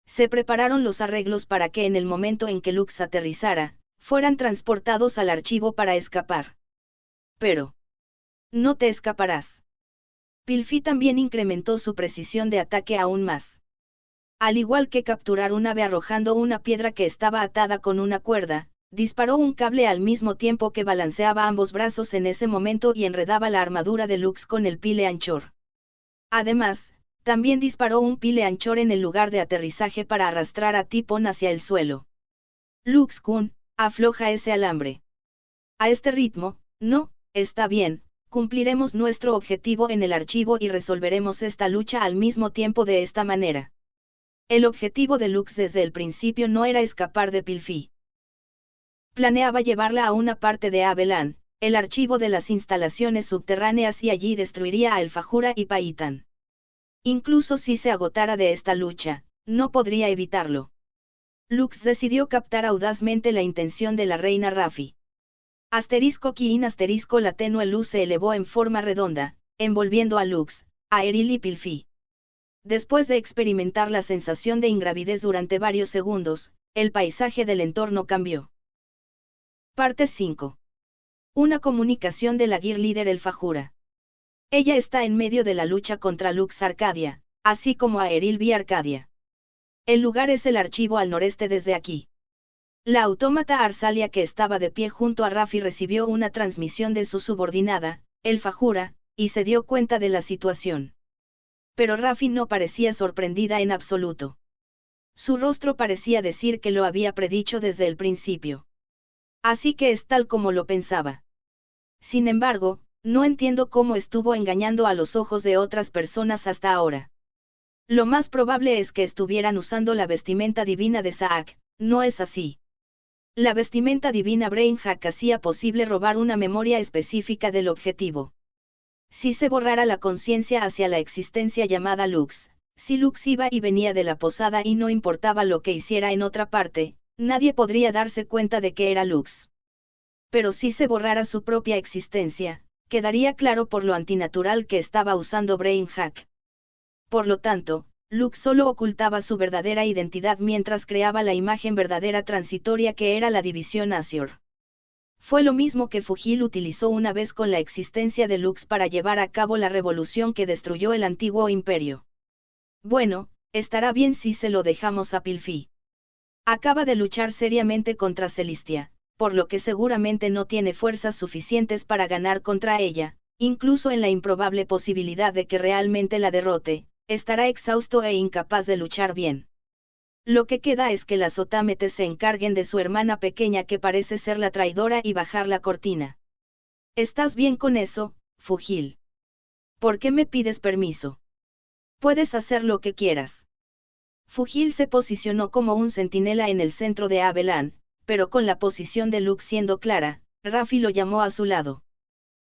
Se prepararon los arreglos para que en el momento en que Lux aterrizara, fueran transportados al archivo para escapar. Pero. No te escaparás. Pilfi también incrementó su precisión de ataque aún más. Al igual que capturar un ave arrojando una piedra que estaba atada con una cuerda, disparó un cable al mismo tiempo que balanceaba ambos brazos en ese momento y enredaba la armadura de Lux con el pile anchor. Además, también disparó un pile anchor en el lugar de aterrizaje para arrastrar a Tipón hacia el suelo. Lux-kun, afloja ese alambre. A este ritmo, no, está bien. Cumpliremos nuestro objetivo en el archivo y resolveremos esta lucha al mismo tiempo de esta manera. El objetivo de Lux desde el principio no era escapar de Pilfi. Planeaba llevarla a una parte de Abelan, el archivo de las instalaciones subterráneas y allí destruiría a El Fajura y Paitan. Incluso si se agotara de esta lucha, no podría evitarlo. Lux decidió captar audazmente la intención de la reina Rafi. *Kiin la tenue luz se elevó en forma redonda, envolviendo a Lux, Aeril y Pilfi. Después de experimentar la sensación de ingravidez durante varios segundos, el paisaje del entorno cambió. Parte 5. Una comunicación de la Gear Leader El Fajura. Ella está en medio de la lucha contra Lux Arcadia, así como Aeril V Arcadia. El lugar es el archivo al noreste desde aquí. La autómata Arsalia que estaba de pie junto a Rafi recibió una transmisión de su subordinada, El Fajura, y se dio cuenta de la situación. Pero Rafi no parecía sorprendida en absoluto. Su rostro parecía decir que lo había predicho desde el principio. Así que es tal como lo pensaba. Sin embargo, no entiendo cómo estuvo engañando a los ojos de otras personas hasta ahora. Lo más probable es que estuvieran usando la vestimenta divina de Saak, ¿no es así? La vestimenta divina Brainhack hacía posible robar una memoria específica del objetivo. Si se borrara la conciencia hacia la existencia llamada Lux, si Lux iba y venía de la posada y no importaba lo que hiciera en otra parte, nadie podría darse cuenta de que era Lux. Pero si se borrara su propia existencia, quedaría claro por lo antinatural que estaba usando Brainhack. Por lo tanto, Lux solo ocultaba su verdadera identidad mientras creaba la imagen verdadera transitoria que era la división Azure. Fue lo mismo que Fujil utilizó una vez con la existencia de Lux para llevar a cabo la revolución que destruyó el antiguo imperio. Bueno, estará bien si se lo dejamos a Pilfi. Acaba de luchar seriamente contra Celestia, por lo que seguramente no tiene fuerzas suficientes para ganar contra ella, incluso en la improbable posibilidad de que realmente la derrote, estará exhausto e incapaz de luchar bien. Lo que queda es que las Otametes se encarguen de su hermana pequeña que parece ser la traidora y bajar la cortina. ¿Estás bien con eso, Fugil? ¿Por qué me pides permiso? Puedes hacer lo que quieras. Fugil se posicionó como un centinela en el centro de Abelan, pero con la posición de Luke siendo clara, Raffi lo llamó a su lado.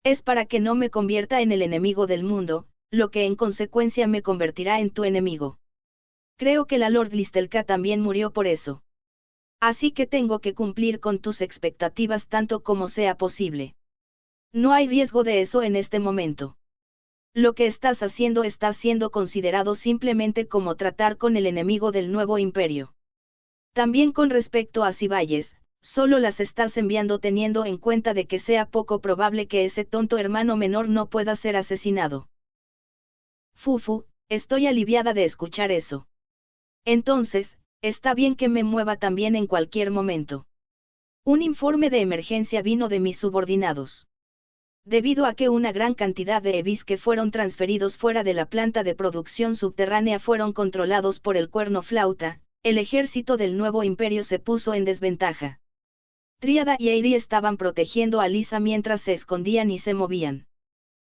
Es para que no me convierta en el enemigo del mundo, lo que en consecuencia me convertirá en tu enemigo. Creo que la Lord Listelka también murió por eso. Así que tengo que cumplir con tus expectativas tanto como sea posible. No hay riesgo de eso en este momento. Lo que estás haciendo está siendo considerado simplemente como tratar con el enemigo del nuevo imperio. También con respecto a Ciballes, solo las estás enviando teniendo en cuenta de que sea poco probable que ese tonto hermano menor no pueda ser asesinado. Fufu, estoy aliviada de escuchar eso. Entonces, está bien que me mueva también en cualquier momento. Un informe de emergencia vino de mis subordinados. Debido a que una gran cantidad de EVIs que fueron transferidos fuera de la planta de producción subterránea fueron controlados por el cuerno flauta, el ejército del nuevo imperio se puso en desventaja. Tríada y Eyri estaban protegiendo a Lisa mientras se escondían y se movían.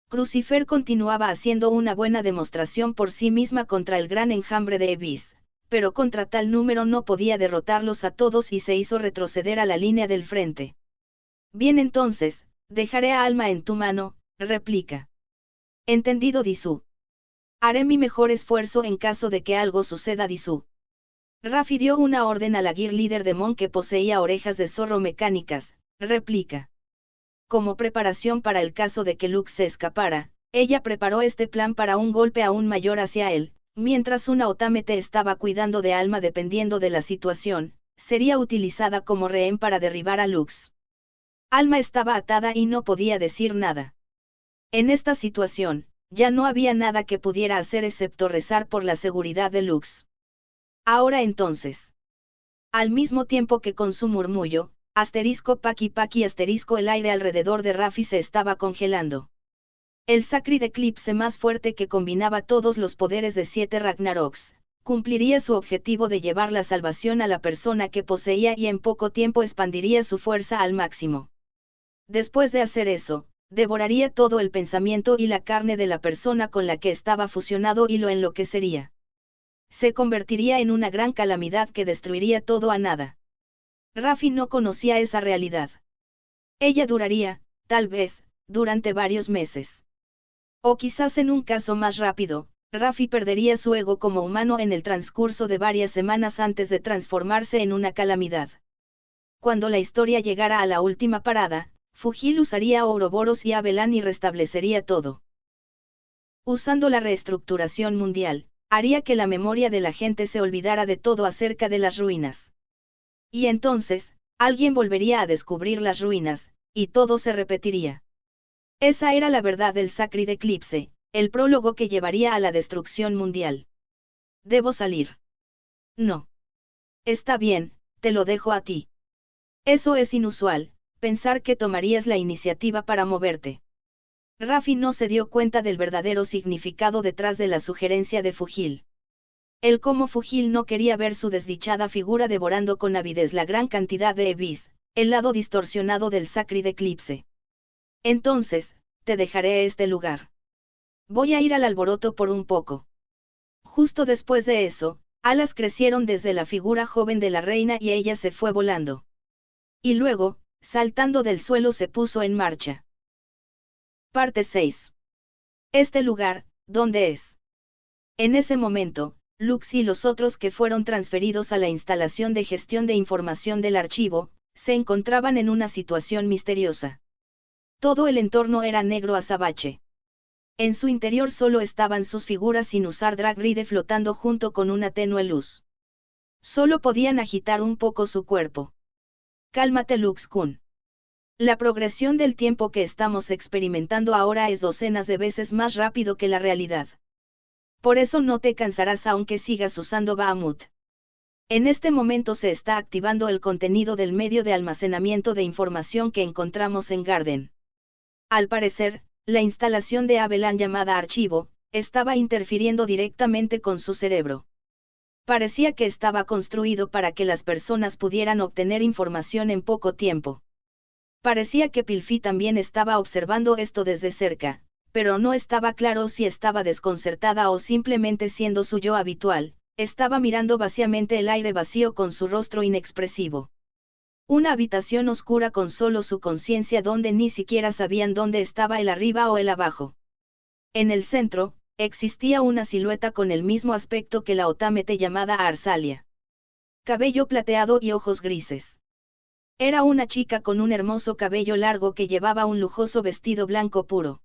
Crucifer continuaba haciendo una buena demostración por sí misma contra el gran enjambre de EVIs, pero contra tal número no podía derrotarlos a todos y se hizo retroceder a la línea del frente. Bien entonces, dejaré a Alma en tu mano, replica. Entendido Disu. Haré mi mejor esfuerzo en caso de que algo suceda Disu. Raffi dio una orden a la Gear Leader de Mon que poseía orejas de zorro mecánicas, replica. Como preparación para el caso de que Luke se escapara, ella preparó este plan para un golpe aún mayor hacia él, mientras una Otamete estaba cuidando de Alma dependiendo de la situación, sería utilizada como rehén para derribar a Lux. Alma estaba atada y no podía decir nada. En esta situación, ya no había nada que pudiera hacer excepto rezar por la seguridad de Lux. Ahora entonces. Al mismo tiempo que con su murmullo, asterisco paki paki asterisco el aire alrededor de Raffi se estaba congelando. El Sacred Eclipse más fuerte que combinaba todos los poderes de 7 Ragnaroks, cumpliría su objetivo de llevar la salvación a la persona que poseía y en poco tiempo expandiría su fuerza al máximo. Después de hacer eso, devoraría todo el pensamiento y la carne de la persona con la que estaba fusionado y lo enloquecería. Se convertiría en una gran calamidad que destruiría todo a nada. Raffi no conocía esa realidad. Ella duraría, tal vez, durante varios meses. O quizás en un caso más rápido, Raffi perdería su ego como humano en el transcurso de varias semanas antes de transformarse en una calamidad. Cuando la historia llegara a la última parada, Fugil usaría a Ouroboros y Abelan y restablecería todo. Usando la reestructuración mundial, haría que la memoria de la gente se olvidara de todo acerca de las ruinas. Y entonces, alguien volvería a descubrir las ruinas, y todo se repetiría. Esa era la verdad del Sacred Eclipse, el prólogo que llevaría a la destrucción mundial. ¿Debo salir? No. Está bien, te lo dejo a ti. Eso es inusual, pensar que tomarías la iniciativa para moverte. Raffi no se dio cuenta del verdadero significado detrás de la sugerencia de Fugil. Él como Fugil no quería ver su desdichada figura devorando con avidez la gran cantidad de EVIs, el lado distorsionado del Sacred Eclipse. Entonces, te dejaré este lugar. Voy a ir al alboroto por un poco. Justo después de eso, alas crecieron desde la figura joven de la reina y ella se fue volando. Y luego, saltando del suelo se puso en marcha. Parte 6. Este lugar, ¿dónde es? En ese momento, Lux y los otros que fueron transferidos a la instalación de gestión de información del archivo, se encontraban en una situación misteriosa. Todo el entorno era negro azabache. En su interior solo estaban sus figuras sin usar drag ride flotando junto con una tenue luz. Solo podían agitar un poco su cuerpo. Cálmate Lux-kun. La progresión del tiempo que estamos experimentando ahora es docenas de veces más rápido que la realidad. Por eso no te cansarás aunque sigas usando Bahamut. En este momento se está activando el contenido del medio de almacenamiento de información que encontramos en Garden. Al parecer, la instalación de Abelan llamada archivo, estaba interfiriendo directamente con su cerebro. Parecía que estaba construido para que las personas pudieran obtener información en poco tiempo. Parecía que Pilfi también estaba observando esto desde cerca, pero no estaba claro si estaba desconcertada o simplemente siendo su yo habitual, estaba mirando vacíamente el aire vacío con su rostro inexpresivo. Una habitación oscura con solo su conciencia donde ni siquiera sabían dónde estaba el arriba o el abajo. En el centro, existía una silueta con el mismo aspecto que la otámete llamada Arsalia. Cabello plateado y ojos grises. Era una chica con un hermoso cabello largo que llevaba un lujoso vestido blanco puro.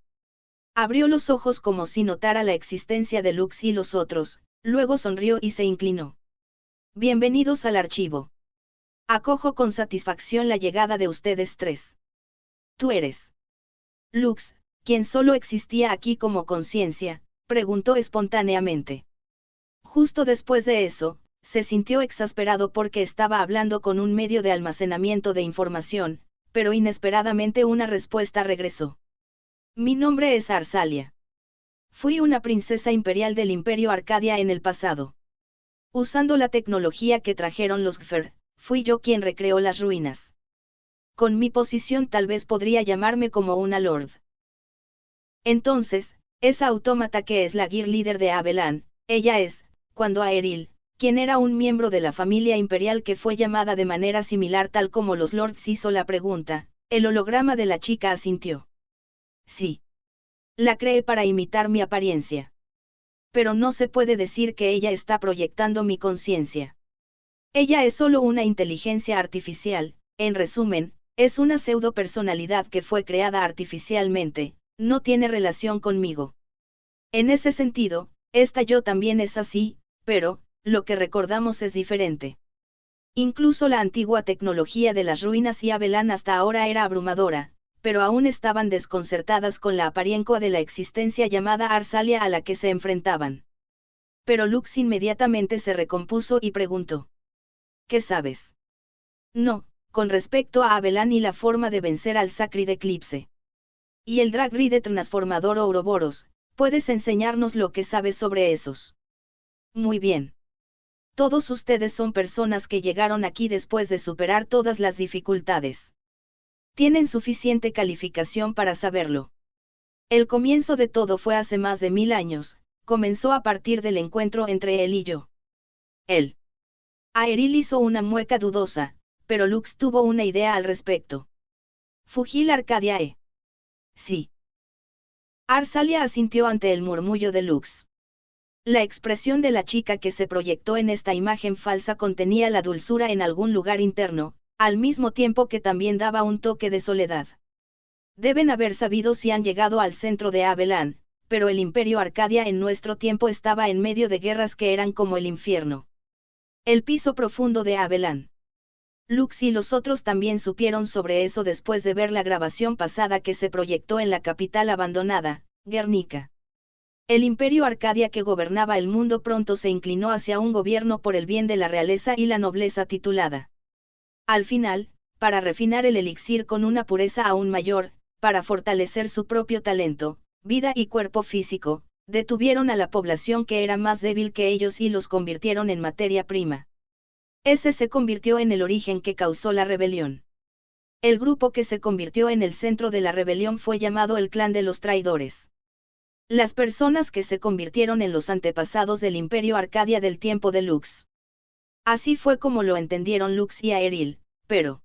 Abrió los ojos como si notara la existencia de Lux y los otros, luego sonrió y se inclinó. Bienvenidos al archivo. Acojo con satisfacción la llegada de ustedes tres. ¿Tú eres Lux, quien solo existía aquí como conciencia?, preguntó espontáneamente. Justo después de eso, se sintió exasperado porque estaba hablando con un medio de almacenamiento de información, pero inesperadamente una respuesta regresó. Mi nombre es Arsalia. Fui una princesa imperial del Imperio Arcadia en el pasado. Usando la tecnología que trajeron los Gfer, fui yo quien recreó las ruinas. Con mi posición tal vez podría llamarme como una lord. Entonces, esa autómata que es la Gear Leader de Abelan, ella es, cuando Aeril, quien era un miembro de la familia imperial que fue llamada de manera similar tal como los lords hizo la pregunta, el holograma de la chica asintió. Sí. La creé para imitar mi apariencia. Pero no se puede decir que ella está proyectando mi conciencia. Ella es solo una inteligencia artificial, en resumen, es una pseudo-personalidad que fue creada artificialmente, no tiene relación conmigo. En ese sentido, esta yo también es así, pero, lo que recordamos es diferente. Incluso la antigua tecnología de las ruinas y Abelan hasta ahora era abrumadora, pero aún estaban desconcertadas con la apariencia de la existencia llamada Arsalia a la que se enfrentaban. Pero Lux inmediatamente se recompuso y preguntó. ¿Qué sabes? No, con respecto a Abelan y la forma de vencer al Sacred Eclipse. Y el Drag Ride transformador Ouroboros, ¿puedes enseñarnos lo que sabes sobre esos? Muy bien. Todos ustedes son personas que llegaron aquí después de superar todas las dificultades. Tienen suficiente calificación para saberlo. El comienzo de todo fue hace más de 1000 años, comenzó a partir del encuentro entre él y yo. Él. Aeril hizo una mueca dudosa, pero Lux tuvo una idea al respecto. Fugil Arcadiae. Sí. Arsalia asintió ante el murmullo de Lux. La expresión de la chica que se proyectó en esta imagen falsa contenía la dulzura en algún lugar interno, al mismo tiempo que también daba un toque de soledad. Deben haber sabido si han llegado al centro de Abelan, pero el Imperio Arcadia en nuestro tiempo estaba en medio de guerras que eran como el infierno. El piso profundo de Abelan. Lux y los otros también supieron sobre eso después de ver la grabación pasada que se proyectó en la capital abandonada, Guernica. El Imperio Arcadia que gobernaba el mundo pronto se inclinó hacia un gobierno por el bien de la realeza y la nobleza titulada. Al final, para refinar el elixir con una pureza aún mayor, para fortalecer su propio talento, vida y cuerpo físico, detuvieron a la población que era más débil que ellos y los convirtieron en materia prima. Ese se convirtió en el origen que causó la rebelión. El grupo que se convirtió en el centro de la rebelión fue llamado el Clan de los Traidores. Las personas que se convirtieron en los antepasados del Imperio Arcadia del tiempo de Lux. Así fue como lo entendieron Lux y Aeril, pero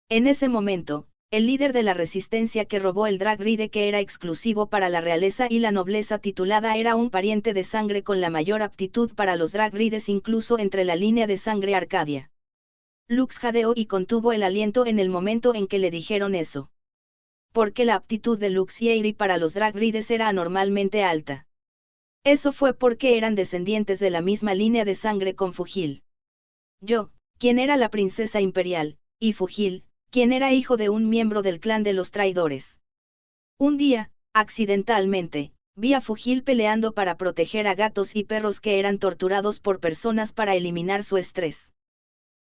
en ese momento, el líder de la resistencia que robó el Drag Ride que era exclusivo para la realeza y la nobleza titulada era un pariente de sangre con la mayor aptitud para los Drag Rides incluso entre la línea de sangre Arcadia. Lux jadeó y contuvo el aliento en el momento en que le dijeron eso. Porque la aptitud de Lux y Aeril para los Drag Rides era anormalmente alta. Eso fue porque eran descendientes de la misma línea de sangre con Fugil. Yo, quien era la princesa imperial, y Fugil, quien era hijo de un miembro del clan de los traidores. Un día, accidentalmente, vi a Fugil peleando para proteger a gatos y perros que eran torturados por personas para eliminar su estrés.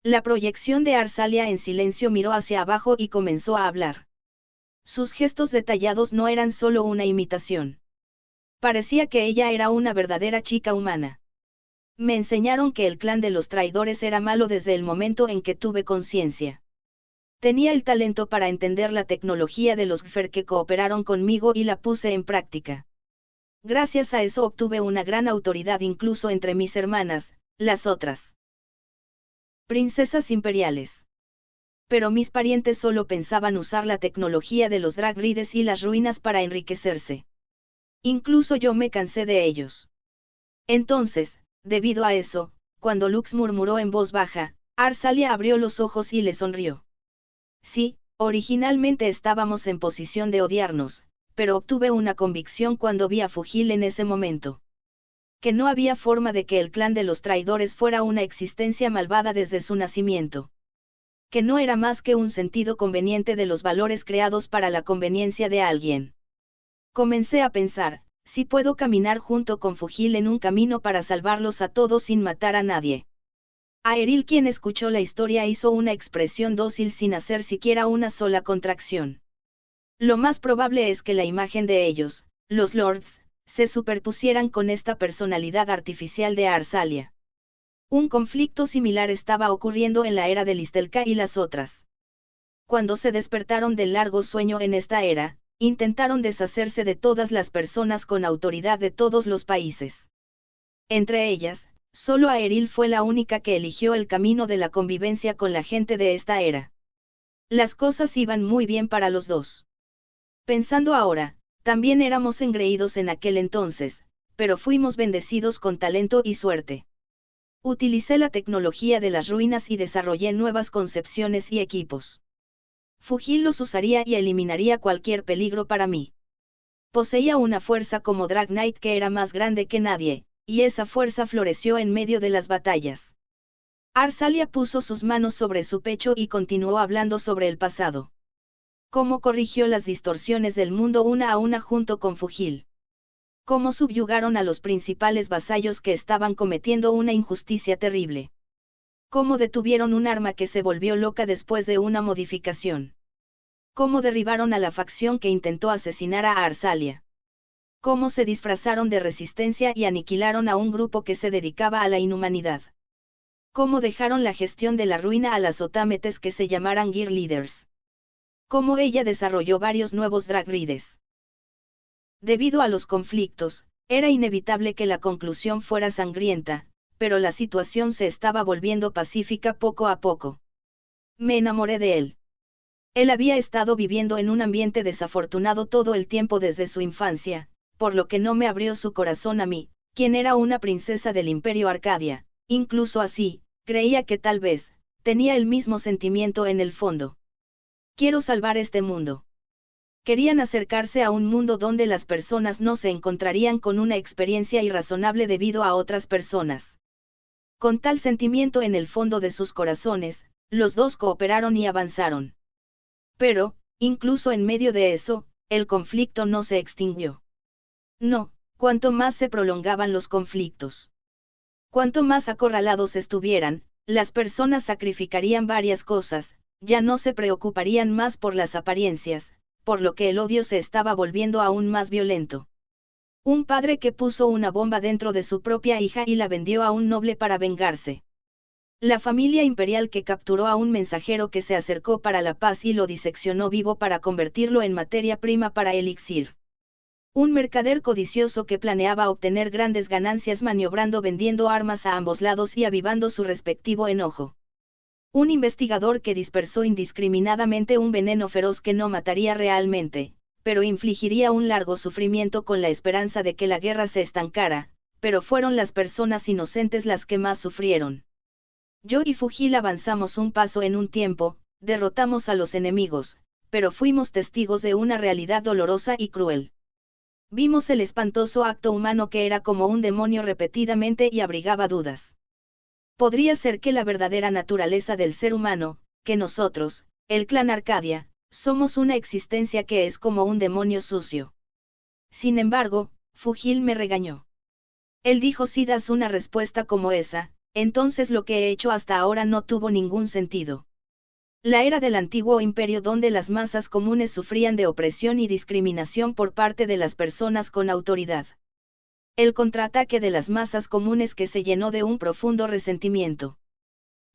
La proyección de Arsalia en silencio miró hacia abajo y comenzó a hablar. Sus gestos detallados no eran solo una imitación. Parecía que ella era una verdadera chica humana. Me enseñaron que el clan de los traidores era malo desde el momento en que tuve conciencia. Tenía el talento para entender la tecnología de los Gfer que cooperaron conmigo y la puse en práctica. Gracias a eso obtuve una gran autoridad incluso entre mis hermanas, las otras princesas imperiales. Pero mis parientes solo pensaban usar la tecnología de los Dragrides y las ruinas para enriquecerse. Incluso yo me cansé de ellos. Entonces, debido a eso, cuando Lux murmuró en voz baja, Arsalia abrió los ojos y le sonrió. Sí, originalmente estábamos en posición de odiarnos, pero obtuve una convicción cuando vi a Fugil en ese momento. Que no había forma de que el clan de los traidores fuera una existencia malvada desde su nacimiento. Que no era más que un sentido conveniente de los valores creados para la conveniencia de alguien. Comencé a pensar, si puedo caminar junto con Fugil en un camino para salvarlos a todos sin matar a nadie. Aeril, quien escuchó la historia, hizo una expresión dócil sin hacer siquiera una sola contracción. Lo más probable es que la imagen de ellos, los lords, se superpusieran con esta personalidad artificial de Arsalia. Un conflicto similar estaba ocurriendo en la era de Listelka y las otras. Cuando se despertaron del largo sueño en esta era, intentaron deshacerse de todas las personas con autoridad de todos los países. Entre ellas, solo Aeril fue la única que eligió el camino de la convivencia con la gente de esta era. Las cosas iban muy bien para los dos. Pensando ahora, también éramos engreídos en aquel entonces, pero fuimos bendecidos con talento y suerte. Utilicé la tecnología de las ruinas y desarrollé nuevas concepciones y equipos. Fugil los usaría y eliminaría cualquier peligro para mí. Poseía una fuerza como Drag Knight que era más grande que nadie, y esa fuerza floreció en medio de las batallas. Arsalia puso sus manos sobre su pecho y continuó hablando sobre el pasado. Cómo corrigió las distorsiones del mundo una a una junto con Fugil. Cómo subyugaron a los principales vasallos que estaban cometiendo una injusticia terrible. Cómo detuvieron un arma que se volvió loca después de una modificación. Cómo derribaron a la facción que intentó asesinar a Arsalia. Cómo se disfrazaron de resistencia y aniquilaron a un grupo que se dedicaba a la inhumanidad. Cómo dejaron la gestión de la ruina a las otámetes que se llamaran Gear Leaders. Cómo ella desarrolló varios nuevos Dragrides. Debido a los conflictos, era inevitable que la conclusión fuera sangrienta, pero la situación se estaba volviendo pacífica poco a poco. Me enamoré de él. Él había estado viviendo en un ambiente desafortunado todo el tiempo desde su infancia, por lo que no me abrió su corazón a mí, quien era una princesa del Imperio Arcadia. Incluso así, creía que tal vez, tenía el mismo sentimiento en el fondo. Quiero salvar este mundo. Querían acercarse a un mundo donde las personas no se encontrarían con una experiencia irrazonable debido a otras personas. Con tal sentimiento en el fondo de sus corazones, los dos cooperaron y avanzaron. Pero, incluso en medio de eso, el conflicto no se extinguió. No, cuanto más se prolongaban los conflictos. Cuanto más acorralados estuvieran, las personas sacrificarían varias cosas, ya no se preocuparían más por las apariencias, por lo que el odio se estaba volviendo aún más violento. Un padre que puso una bomba dentro de su propia hija y la vendió a un noble para vengarse. La familia imperial que capturó a un mensajero que se acercó para la paz y lo diseccionó vivo para convertirlo en materia prima para elixir. Un mercader codicioso que planeaba obtener grandes ganancias maniobrando vendiendo armas a ambos lados y avivando su respectivo enojo. Un investigador que dispersó indiscriminadamente un veneno feroz que no mataría realmente, pero infligiría un largo sufrimiento con la esperanza de que la guerra se estancara, pero fueron las personas inocentes las que más sufrieron. Yo y Fugil avanzamos un paso en un tiempo, derrotamos a los enemigos, pero fuimos testigos de una realidad dolorosa y cruel. Vimos el espantoso acto humano que era como un demonio repetidamente y abrigaba dudas. Podría ser que la verdadera naturaleza del ser humano, que nosotros, el clan Arcadia, somos una existencia que es como un demonio sucio. Sin embargo, Fugil me regañó. Él dijo: si das una respuesta como esa, entonces lo que he hecho hasta ahora no tuvo ningún sentido. La era del antiguo imperio donde las masas comunes sufrían de opresión y discriminación por parte de las personas con autoridad. El contraataque de las masas comunes que se llenó de un profundo resentimiento.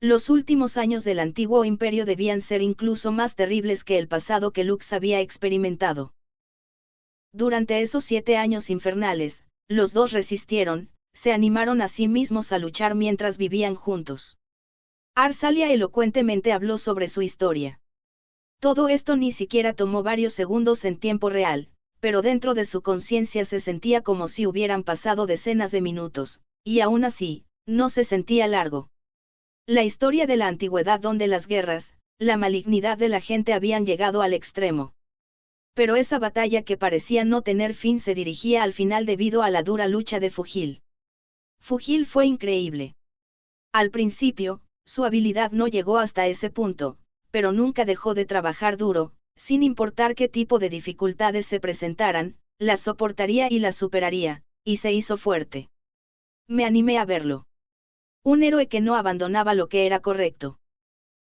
Los últimos años del antiguo imperio debían ser incluso más terribles que el pasado que Lux había experimentado. Durante esos 7 años infernales, los dos resistieron, se animaron a sí mismos a luchar mientras vivían juntos. Arsalia elocuentemente habló sobre su historia. Todo esto ni siquiera tomó varios segundos en tiempo real, pero dentro de su conciencia se sentía como si hubieran pasado decenas de minutos, y aún así, no se sentía largo. La historia de la antigüedad donde las guerras, la malignidad de la gente habían llegado al extremo. Pero esa batalla que parecía no tener fin se dirigía al final debido a la dura lucha de Fugil. Fugil fue increíble. Al principio, su habilidad no llegó hasta ese punto, pero nunca dejó de trabajar duro, sin importar qué tipo de dificultades se presentaran, las soportaría y las superaría, y se hizo fuerte. Me animé a verlo. Un héroe que no abandonaba lo que era correcto.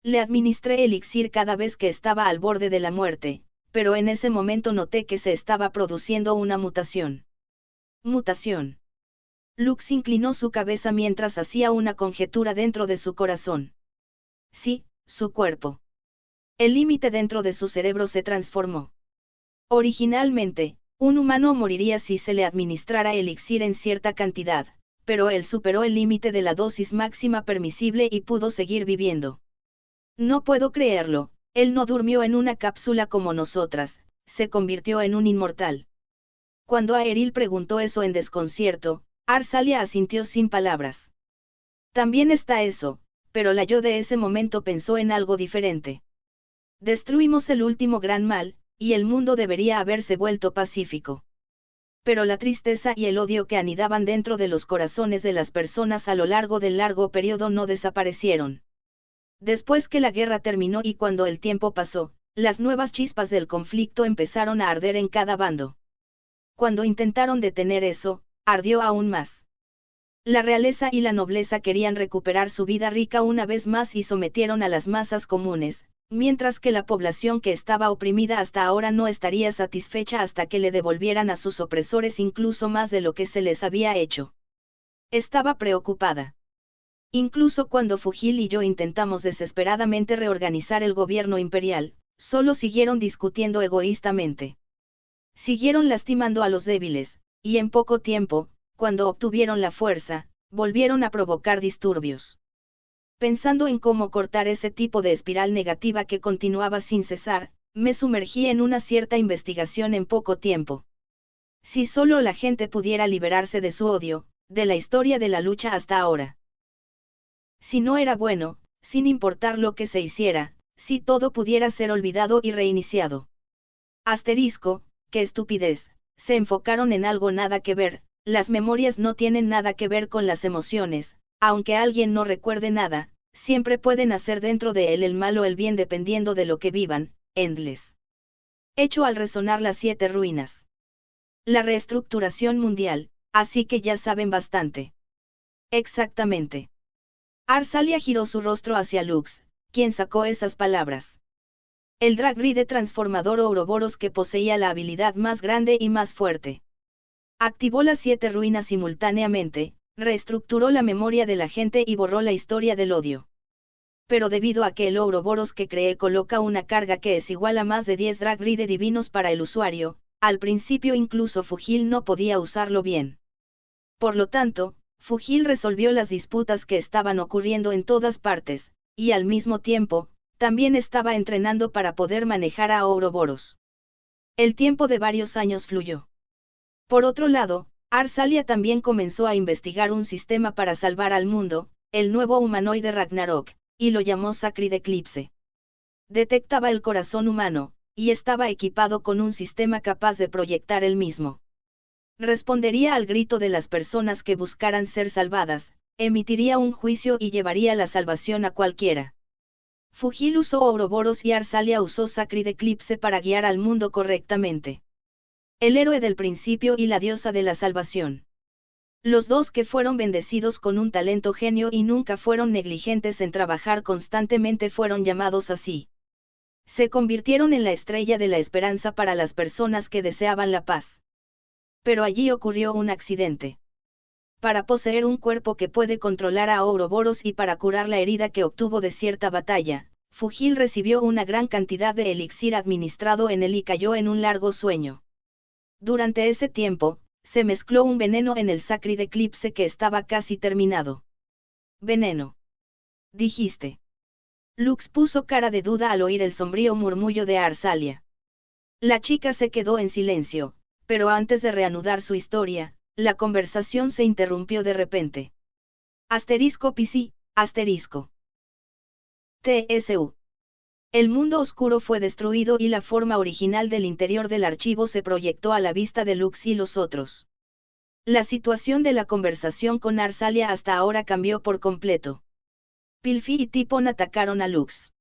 Le administré elixir cada vez que estaba al borde de la muerte, pero en ese momento noté que se estaba produciendo una mutación. Mutación. Lux inclinó su cabeza mientras hacía una conjetura dentro de su corazón. Sí, su cuerpo. El límite dentro de su cerebro se transformó. Originalmente, un humano moriría si se le administrara elixir en cierta cantidad, pero él superó el límite de la dosis máxima permisible y pudo seguir viviendo. No puedo creerlo, él no durmió en una cápsula como nosotras, se convirtió en un inmortal. Cuando Aeril preguntó eso en desconcierto, Arsalia asintió sin palabras. También está eso, pero la yo de ese momento pensó en algo diferente. Destruimos el último gran mal, y el mundo debería haberse vuelto pacífico. Pero la tristeza y el odio que anidaban dentro de los corazones de las personas a lo largo del largo periodo no desaparecieron. Después que la guerra terminó y cuando el tiempo pasó, las nuevas chispas del conflicto empezaron a arder en cada bando. Cuando intentaron detener eso, ardió aún más. La realeza y la nobleza querían recuperar su vida rica una vez más y sometieron a las masas comunes, mientras que la población que estaba oprimida hasta ahora no estaría satisfecha hasta que le devolvieran a sus opresores incluso más de lo que se les había hecho. Estaba preocupada. Incluso cuando Fugil y yo intentamos desesperadamente reorganizar el gobierno imperial, solo siguieron discutiendo egoístamente. Siguieron lastimando a los débiles, y en poco tiempo, cuando obtuvieron la fuerza, volvieron a provocar disturbios. Pensando en cómo cortar ese tipo de espiral negativa que continuaba sin cesar, me sumergí en una cierta investigación en poco tiempo. Si solo la gente pudiera liberarse de su odio, de la historia de la lucha hasta ahora. Si no era bueno, sin importar lo que se hiciera, si todo pudiera ser olvidado y reiniciado. Asterisco, qué estupidez, se enfocaron en algo nada que ver, las memorias no tienen nada que ver con las emociones, aunque alguien no recuerde nada, siempre pueden hacer dentro de él el mal o el bien dependiendo de lo que vivan, Endless. Hecho al resonar las 7 ruinas. La reestructuración mundial, así que ya saben bastante. Exactamente. Arsalia giró su rostro hacia Lux, quien sacó esas palabras. El Dragride transformador Ouroboros que poseía la habilidad más grande y más fuerte. Activó las 7 ruinas simultáneamente, reestructuró la memoria de la gente y borró la historia del odio. Pero debido a que el Ouroboros que creé coloca una carga que es igual a más de 10 Dragride divinos para el usuario, al principio incluso Fugil no podía usarlo bien. Por lo tanto, Fugil resolvió las disputas que estaban ocurriendo en todas partes, y al mismo tiempo, también estaba entrenando para poder manejar a Ouroboros. El tiempo de varios años fluyó. Por otro lado, Arsalia también comenzó a investigar un sistema para salvar al mundo, el nuevo humanoide Ragnarok, y lo llamó Sacred Eclipse. Detectaba el corazón humano, y estaba equipado con un sistema capaz de proyectar el mismo. Respondería al grito de las personas que buscaran ser salvadas, emitiría un juicio y llevaría la salvación a cualquiera. Fugil usó Ouroboros y Arsalia usó Sacred Eclipse para guiar al mundo correctamente. El héroe del principio y la diosa de la salvación. Los dos que fueron bendecidos con un talento genio y nunca fueron negligentes en trabajar constantemente fueron llamados así. Se convirtieron en la estrella de la esperanza para las personas que deseaban la paz. Pero allí ocurrió un accidente. para poseer un cuerpo que puede controlar a Ouroboros y para curar la herida que obtuvo de cierta batalla, Fugil recibió una gran cantidad de elixir administrado en él y cayó en un largo sueño. Durante ese tiempo, se mezcló un veneno en el Sacred Eclipse que estaba casi terminado. «Veneno», dijiste. Lux puso cara de duda al oír el sombrío murmullo de Arsalia. La chica se quedó en silencio, pero antes de reanudar su historia, la conversación se interrumpió de repente. Asterisco Psi, asterisco. TSU. El mundo oscuro fue destruido y la forma original del interior del archivo se proyectó a la vista de Lux y los otros. La situación de la conversación con Arsalia hasta ahora cambió por completo. Pilfi y Tipon atacaron a Lux.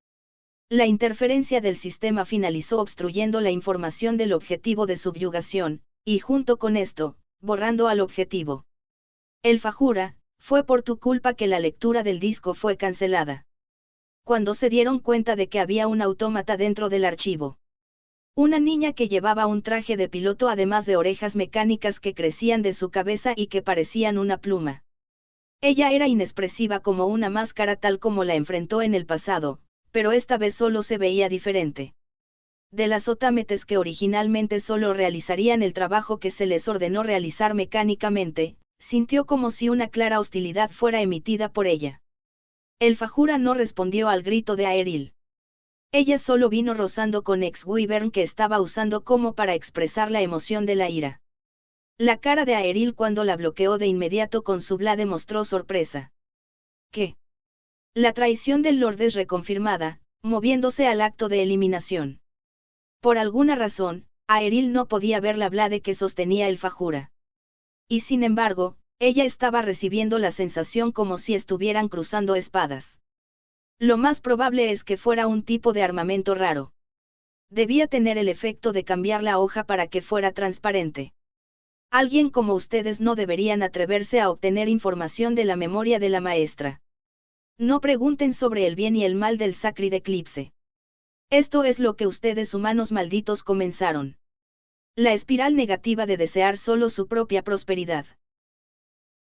La interferencia del sistema finalizó obstruyendo la información del objetivo de subyugación, y junto con esto, borrando al objetivo. El Fajura, fue por tu culpa que la lectura del disco fue cancelada. Cuando se dieron cuenta de que había un autómata dentro del archivo. Una niña que llevaba un traje de piloto además de orejas mecánicas que crecían de su cabeza y que parecían una pluma. Ella era inexpresiva como una máscara tal como la enfrentó en el pasado, pero esta vez solo se veía diferente. De las otámetes que originalmente solo realizarían el trabajo que se les ordenó realizar mecánicamente, sintió como si una clara hostilidad fuera emitida por ella. El Fajura no respondió al grito de Aeril. Ella solo vino rozando con Ex-Wyvern que estaba usando como para expresar la emoción de la ira. La cara de Aeril cuando la bloqueó de inmediato con su blade mostró sorpresa. ¿Qué? La traición del Lord es reconfirmada, moviéndose al acto de eliminación. Por alguna razón, Aeril no podía ver la blade que sostenía el Fajura. Y sin embargo, ella estaba recibiendo la sensación como si estuvieran cruzando espadas. Lo más probable es que fuera un tipo de armamento raro. Debía tener el efecto de cambiar la hoja para que fuera transparente. Alguien como ustedes no deberían atreverse a obtener información de la memoria de la maestra. No pregunten sobre el bien y el mal del Sacred Eclipse. Esto es lo que ustedes humanos malditos comenzaron. La espiral negativa de desear solo su propia prosperidad.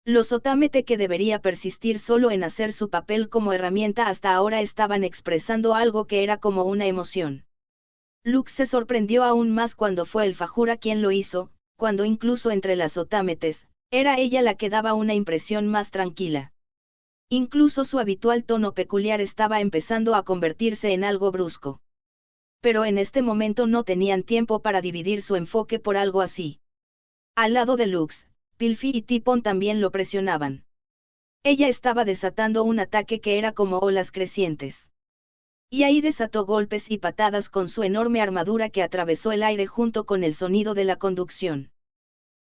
Los Otamete que debería persistir solo en hacer su papel como herramienta hasta ahora estaban expresando algo que era como una emoción. Lux se sorprendió aún más cuando fue el Fajura quien lo hizo, cuando incluso entre las Otametes, era ella la que daba una impresión más tranquila. Incluso su habitual tono peculiar estaba empezando a convertirse en algo brusco. Pero en este momento no tenían tiempo para dividir su enfoque por algo así. Al lado de Lux, Pilfi y Tipon también lo presionaban. Ella estaba desatando un ataque que era como olas crecientes. Y ahí desató golpes y patadas con su enorme armadura que atravesó el aire junto con el sonido de la conducción.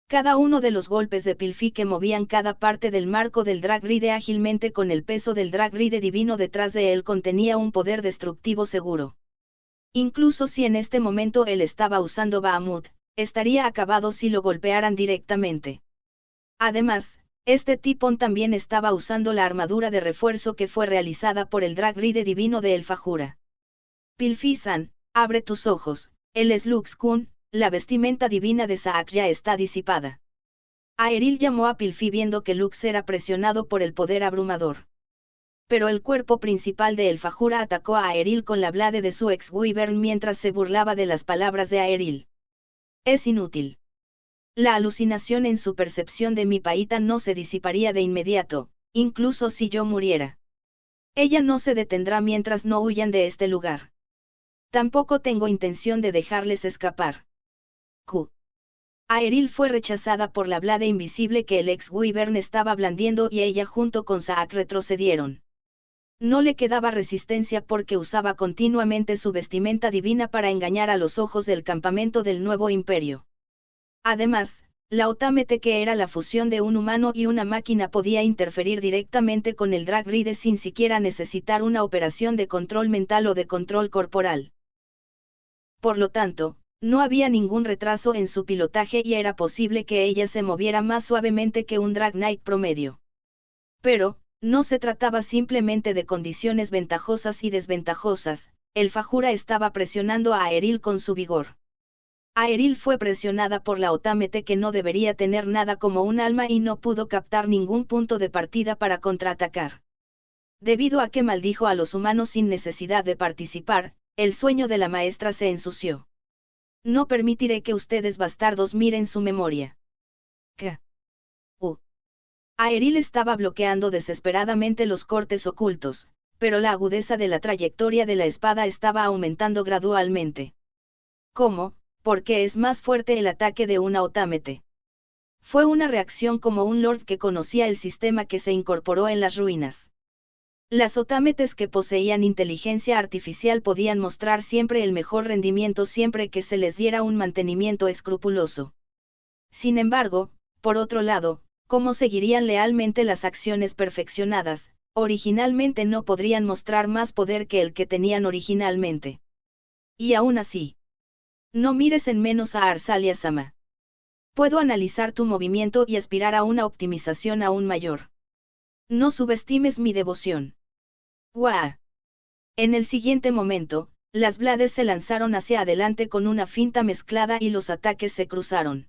Cada uno de los golpes de Pilfi que movían cada parte del marco del Drag Ride ágilmente con el peso del Drag Ride divino detrás de él contenía un poder destructivo seguro. Incluso si en este momento él estaba usando Bahamut, estaría acabado si lo golpearan directamente. Además, este Tipon también estaba usando la armadura de refuerzo que fue realizada por el Drag Ride divino de El Fajura. Pilfi-san, abre tus ojos, él es Lux-kun, la vestimenta divina de Saak ya está disipada. Aeril llamó a Pilfi viendo que Lux era presionado por el poder abrumador. Pero el cuerpo principal de El Fajura atacó a Aeril con la blade de su ex-Wyvern mientras se burlaba de las palabras de Aeril. Es inútil. La alucinación en su percepción de mi Paita no se disiparía de inmediato, incluso si yo muriera. Ella no se detendrá mientras no huyan de este lugar. Tampoco tengo intención de dejarles escapar. Q. Aeril fue rechazada por la blade invisible que el ex-Wyvern estaba blandiendo y ella junto con Saak retrocedieron. No le quedaba resistencia porque usaba continuamente su vestimenta divina para engañar a los ojos del campamento del nuevo imperio. Además, la Otamete que era la fusión de un humano y una máquina podía interferir directamente con el Drag Ride sin siquiera necesitar una operación de control mental o de control corporal. Por lo tanto, no había ningún retraso en su pilotaje y era posible que ella se moviera más suavemente que un Drag Knight promedio. Pero, no se trataba simplemente de condiciones ventajosas y desventajosas, el Fajura estaba presionando a Aeril con su vigor. Aeril fue presionada por la Otamete que no debería tener nada como un alma y no pudo captar ningún punto de partida para contraatacar. Debido a que maldijo a los humanos sin necesidad de participar, el sueño de la maestra se ensució. No permitiré que ustedes bastardos miren su memoria. ¿Qué? Aeril estaba bloqueando desesperadamente los cortes ocultos, pero la agudeza de la trayectoria de la espada estaba aumentando gradualmente. ¿Cómo? Porque es más fuerte el ataque de una Otamete. Fue una reacción como un lord que conocía el sistema que se incorporó en las ruinas. Las Otametes que poseían inteligencia artificial podían mostrar siempre el mejor rendimiento siempre que se les diera un mantenimiento escrupuloso. Sin embargo, por otro lado, ¿cómo seguirían lealmente las acciones perfeccionadas? Originalmente no podrían mostrar más poder que el que tenían originalmente. Y aún así, no mires en menos a Arsalia-sama. Puedo analizar tu movimiento y aspirar a una optimización aún mayor. No subestimes mi devoción. ¡Guau! En el siguiente momento, las Blades se lanzaron hacia adelante con una finta mezclada y los ataques se cruzaron.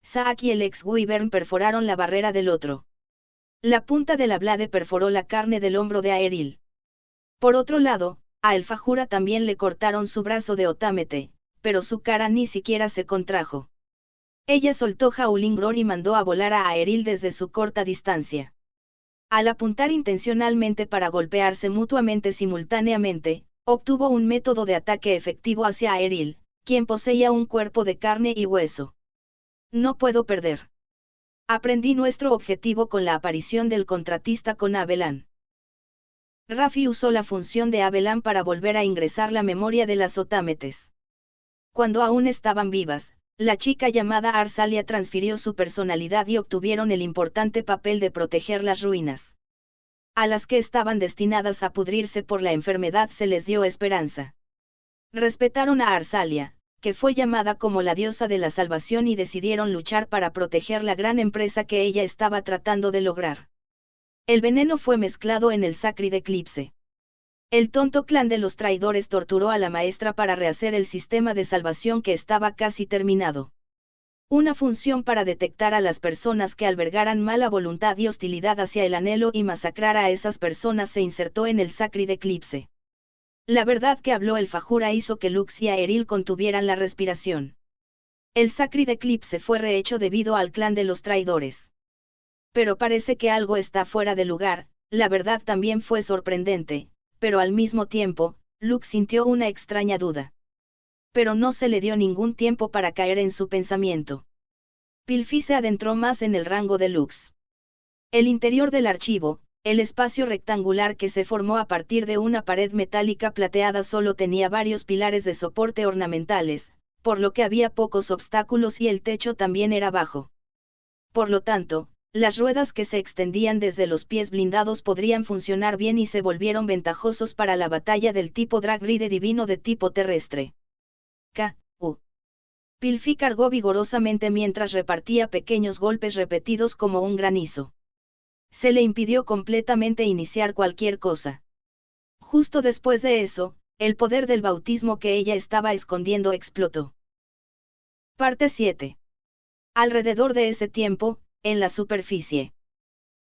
Zack y el ex-Wyvern perforaron la barrera del otro. La punta de la Blade perforó la carne del hombro de Aeril. Por otro lado, a El Fajura también le cortaron su brazo de Otamete, pero su cara ni siquiera se contrajo. Ella soltó Howling Roar y mandó a volar a Aeril desde su corta distancia. Al apuntar intencionalmente para golpearse mutuamente simultáneamente, obtuvo un método de ataque efectivo hacia Aeril, quien poseía un cuerpo de carne y hueso. No puedo perder. Aprendí nuestro objetivo con la aparición del contratista con Abelan. Raffi usó la función de Abelan para volver a ingresar la memoria de las Otametes. Cuando aún estaban vivas, la chica llamada Arsalia transfirió su personalidad y obtuvieron el importante papel de proteger las ruinas. A las que estaban destinadas a pudrirse por la enfermedad se les dio esperanza. Respetaron a Arsalia, que fue llamada como la diosa de la salvación y decidieron luchar para proteger la gran empresa que ella estaba tratando de lograr. El veneno fue mezclado en el Sacred Eclipse. El tonto clan de los traidores torturó a la maestra para rehacer el sistema de salvación que estaba casi terminado. Una función para detectar a las personas que albergaran mala voluntad y hostilidad hacia el anhelo y masacrar a esas personas se insertó en el Sacred Eclipse. La verdad que habló el Fajura hizo que Lux y Aeril contuvieran la respiración. El Sacred Eclipse fue rehecho debido al clan de los traidores. Pero parece que algo está fuera de lugar, la verdad también fue sorprendente, pero al mismo tiempo, Lux sintió una extraña duda. Pero no se le dio ningún tiempo para caer en su pensamiento. Pilfi se adentró más en el rango de Lux. El interior del archivo, el espacio rectangular que se formó a partir de una pared metálica plateada solo tenía varios pilares de soporte ornamentales, por lo que había pocos obstáculos y el techo también era bajo. Por lo tanto, las ruedas que se extendían desde los pies blindados podrían funcionar bien y se volvieron ventajosos para la batalla del tipo Drag Ride divino de tipo terrestre. Pilfi cargó vigorosamente mientras repartía pequeños golpes repetidos como un granizo. Se le impidió completamente iniciar cualquier cosa. Justo después de eso, el poder del bautismo que ella estaba escondiendo explotó. Parte 7. Alrededor de ese tiempo, en la superficie.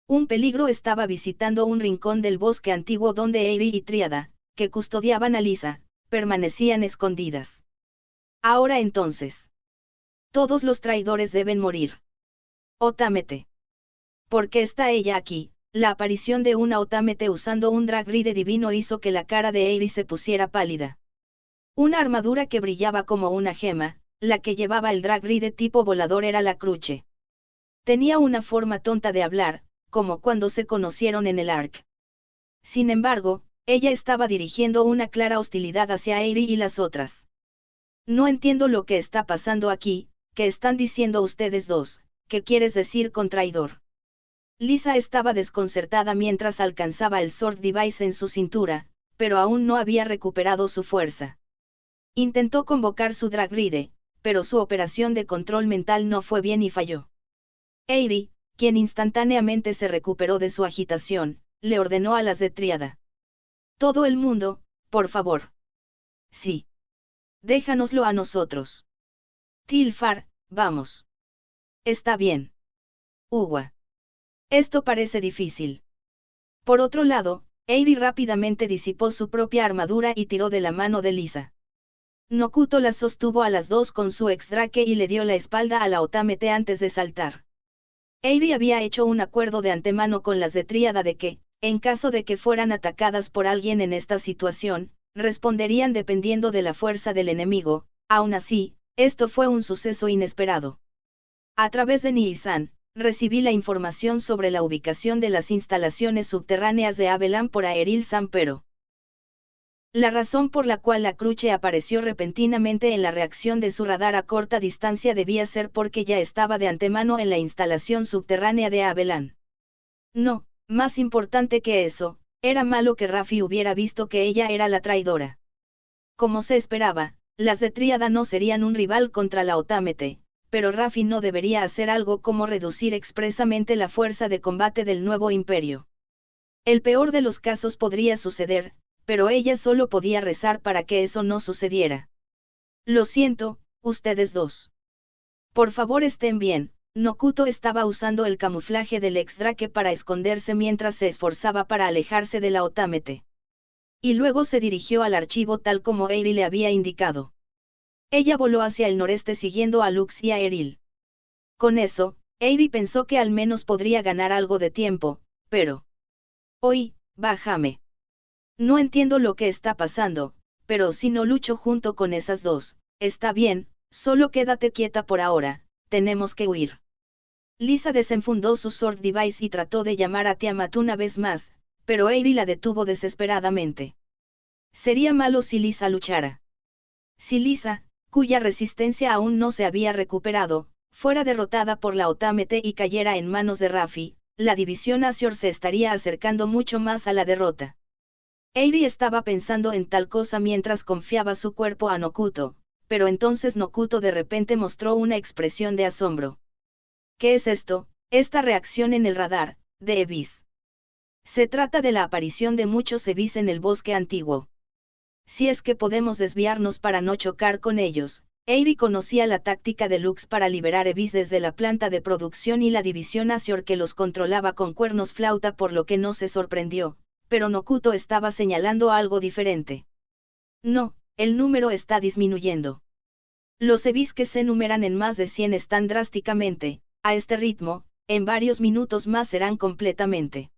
Un peligro estaba visitando un rincón del bosque antiguo donde Eiri y Tríada, que custodiaban a Lisa, permanecían escondidas. Ahora entonces. Todos los traidores deben morir. Otamete. ¿Por qué está ella aquí? La aparición de una Otamete usando un Drag Ride divino hizo que la cara de Eiri se pusiera pálida. Una armadura que brillaba como una gema, la que llevaba el Drag Ride tipo volador era la Cruche. Tenía una forma tonta de hablar, como cuando se conocieron en el Ark. Sin embargo, ella estaba dirigiendo una clara hostilidad hacia Eiri y las otras. No entiendo lo que está pasando aquí, ¿qué están diciendo ustedes dos? ¿Qué quieres decir con traidor? Lisa estaba desconcertada mientras alcanzaba el Sword Device en su cintura, pero aún no había recuperado su fuerza. Intentó convocar su Drag Ride, pero su operación de control mental no fue bien y falló. Eiri, quien instantáneamente se recuperó de su agitación, le ordenó a las de Tríada. Todo el mundo, por favor. Sí. Déjanoslo a nosotros. Tilfar, vamos. Está bien. Uwa. Esto parece difícil. Por otro lado, Eiri rápidamente disipó su propia armadura y tiró de la mano de Lisa. Nokuto las sostuvo a las dos con su exdrake y le dio la espalda a la Otamete antes de saltar. Eiri había hecho un acuerdo de antemano con las de Tríada de que, en caso de que fueran atacadas por alguien en esta situación, responderían dependiendo de la fuerza del enemigo. Aún así, esto fue un suceso inesperado. A través de Nii-san, recibí la información sobre la ubicación de las instalaciones subterráneas de Abelan por Aeril-san, pero la razón por la cual la Cruche apareció repentinamente en la reacción de su radar a corta distancia debía ser porque ya estaba de antemano en la instalación subterránea de Abelan. No, más importante que eso, era malo que Raffi hubiera visto que ella era la traidora. Como se esperaba, las de Tríada no serían un rival contra la Otamete, pero Raffi no debería hacer algo como reducir expresamente la fuerza de combate del nuevo imperio. El peor de los casos podría suceder, pero ella solo podía rezar para que eso no sucediera. Lo siento, ustedes dos. Por favor estén bien. Nokuto estaba usando el camuflaje del exdrake para esconderse mientras se esforzaba para alejarse de la Otamete. Y luego se dirigió al archivo tal como Eiri le había indicado. Ella voló hacia el noreste siguiendo a Lux y a Eril. Con eso, Eiri pensó que al menos podría ganar algo de tiempo, pero... Oye, bájame. No entiendo lo que está pasando, pero si no lucho junto con esas dos, está bien, solo quédate quieta por ahora, tenemos que huir. Lisa desenfundó su sword device y trató de llamar a Tiamat una vez más, pero Eiri la detuvo desesperadamente. Sería malo si Lisa luchara. Si Lisa, cuya resistencia aún no se había recuperado, fuera derrotada por la Otamete y cayera en manos de Raffi, la división Azure se estaría acercando mucho más a la derrota. Eiri estaba pensando en tal cosa mientras confiaba su cuerpo a Nokuto, pero entonces Nokuto de repente mostró una expresión de asombro. ¿Qué es esto? Esta reacción en el radar, de Evis. Se trata de la aparición de muchos Evis en el bosque antiguo. Si es que podemos desviarnos para no chocar con ellos. Eiri conocía la táctica de Lux para liberar Evis desde la planta de producción y la división Azure que los controlaba con cuernos flauta, por lo que no se sorprendió, pero Nokuto estaba señalando algo diferente. No, el número está disminuyendo. Los Evis que se numeran en más de 100 están drásticamente, a este ritmo, en varios minutos más serán completamente.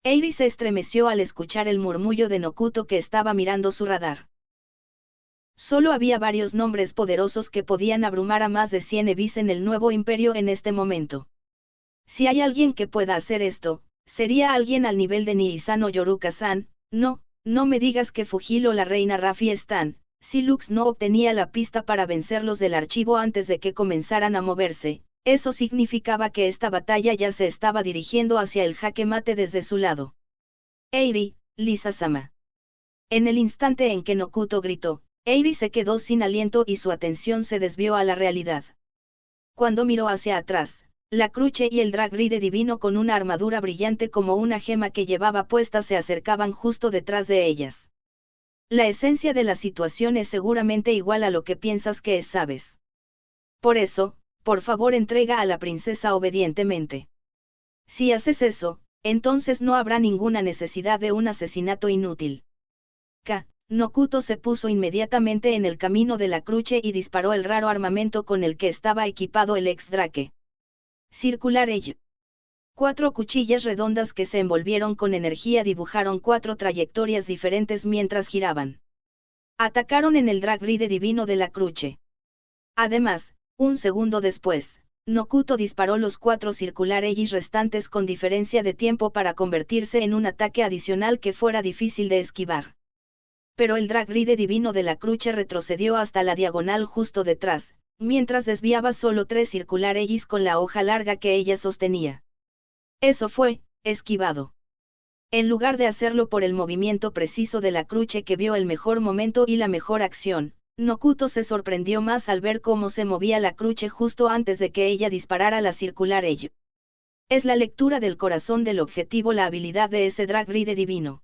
Eiri se estremeció al escuchar el murmullo de Nokuto, que estaba mirando su radar. Solo había varios nombres poderosos que podían abrumar a más de 100 Evis en el nuevo imperio en este momento. Si hay alguien que pueda hacer esto, sería alguien al nivel de Nii-san o Yoruka-san. No, no me digas que Fujil o la reina Raffi están. Si Lux no obtenía la pista para vencerlos del archivo antes de que comenzaran a moverse, eso significaba que esta batalla ya se estaba dirigiendo hacia el jaque mate desde su lado. Eiri, Lisa-sama. En el instante en que Nokuto gritó, Eiri se quedó sin aliento y su atención se desvió a la realidad. Cuando miró hacia atrás, la Cruche y el Dragride divino con una armadura brillante como una gema que llevaba puesta se acercaban justo detrás de ellas. La esencia de la situación es seguramente igual a lo que piensas que es, ¿sabes? Por eso, por favor entrega a la princesa obedientemente. Si haces eso, entonces no habrá ninguna necesidad de un asesinato inútil. Nokuto se puso inmediatamente en el camino de la Cruche y disparó el raro armamento con el que estaba equipado el exdrake. Circular ello. 4 cuchillas redondas que se envolvieron con energía dibujaron 4 trayectorias diferentes mientras giraban. Atacaron en el Dragride divino de la Cruche. Además, un segundo después, Nokuto disparó los 4 circular Aegis restantes con diferencia de tiempo para convertirse en un ataque adicional que fuera difícil de esquivar. Pero el Dragride divino de la Cruche retrocedió hasta la diagonal justo detrás, mientras desviaba solo 3 circular Aegis con la hoja larga que ella sostenía. Eso fue, esquivado. En lugar de hacerlo por el movimiento preciso de la Cruche, que vio el mejor momento y la mejor acción, Nokuto se sorprendió más al ver cómo se movía la Cruche justo antes de que ella disparara la circular Aegis. Es la lectura del corazón del objetivo, la habilidad de ese Dragride divino.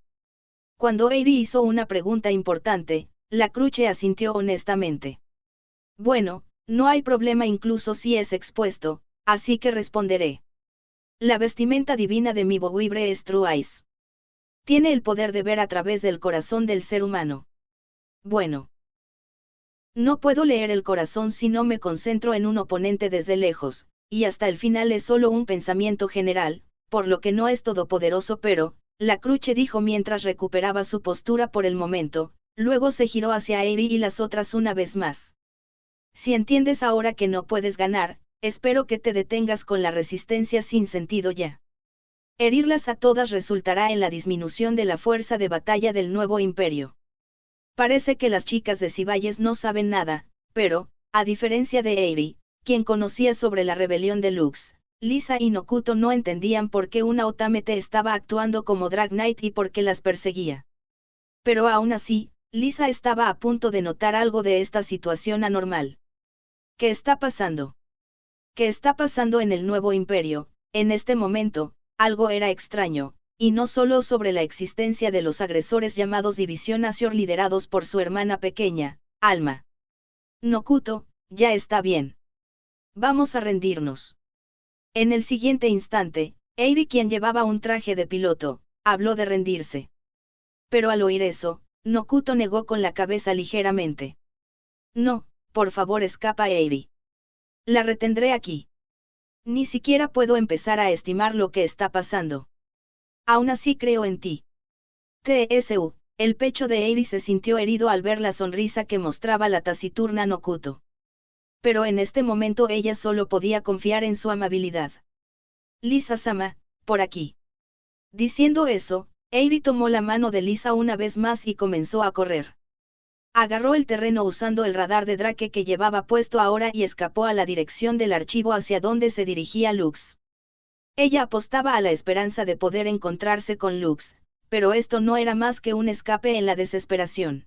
Cuando Eiri hizo una pregunta importante, la Cruche asintió honestamente. Bueno, No hay problema incluso si es expuesto, así que responderé. La vestimenta divina de mi Bowibre es True Eyes. Tiene el poder de ver a través del corazón del ser humano. Bueno. No puedo leer el corazón si no me concentro en un oponente desde lejos, y hasta el final es solo un pensamiento general, por lo que no es todopoderoso, pero, la Cruche dijo mientras recuperaba su postura por el momento, luego se giró hacia Aerie y las otras una vez más. Si entiendes ahora que no puedes ganar, espero que te detengas con la resistencia sin sentido ya. Herirlas a todas resultará en la disminución de la fuerza de batalla del nuevo imperio. Parece que las chicas de Ciballes no saben nada, pero, a diferencia de Aerie, quien conocía sobre la rebelión de Lux, Lisa y Nokuto no entendían por qué una Otamete estaba actuando como Drag Knight y por qué las perseguía. Pero aún así, Lisa estaba a punto de notar algo de esta situación anormal. ¿Qué está pasando? ¿Qué está pasando en el nuevo imperio? En este momento, algo era extraño, y no solo sobre la existencia de los agresores llamados División Azure liderados por su hermana pequeña, Alma. Nokuto, ya está bien. Vamos a rendirnos. En el siguiente instante, Aerie, quien llevaba un traje de piloto, habló de rendirse. Pero al oír eso, Nokuto negó con la cabeza ligeramente. No, por favor escapa Aerie. La retendré aquí. Ni siquiera puedo empezar a estimar lo que está pasando. Aún así creo en ti. TSU, el pecho de Aerie se sintió herido al ver la sonrisa que mostraba la taciturna Nokuto. Pero en este momento ella solo podía confiar en su amabilidad. Lisa-sama, por aquí. Diciendo eso, Aerie tomó la mano de Lisa una vez más y comenzó a correr. Agarró el terreno usando el radar de Drake que llevaba puesto ahora y escapó a la dirección del archivo hacia donde se dirigía Lux. Ella apostaba a la esperanza de poder encontrarse con Lux, pero esto no era más que un escape en la desesperación.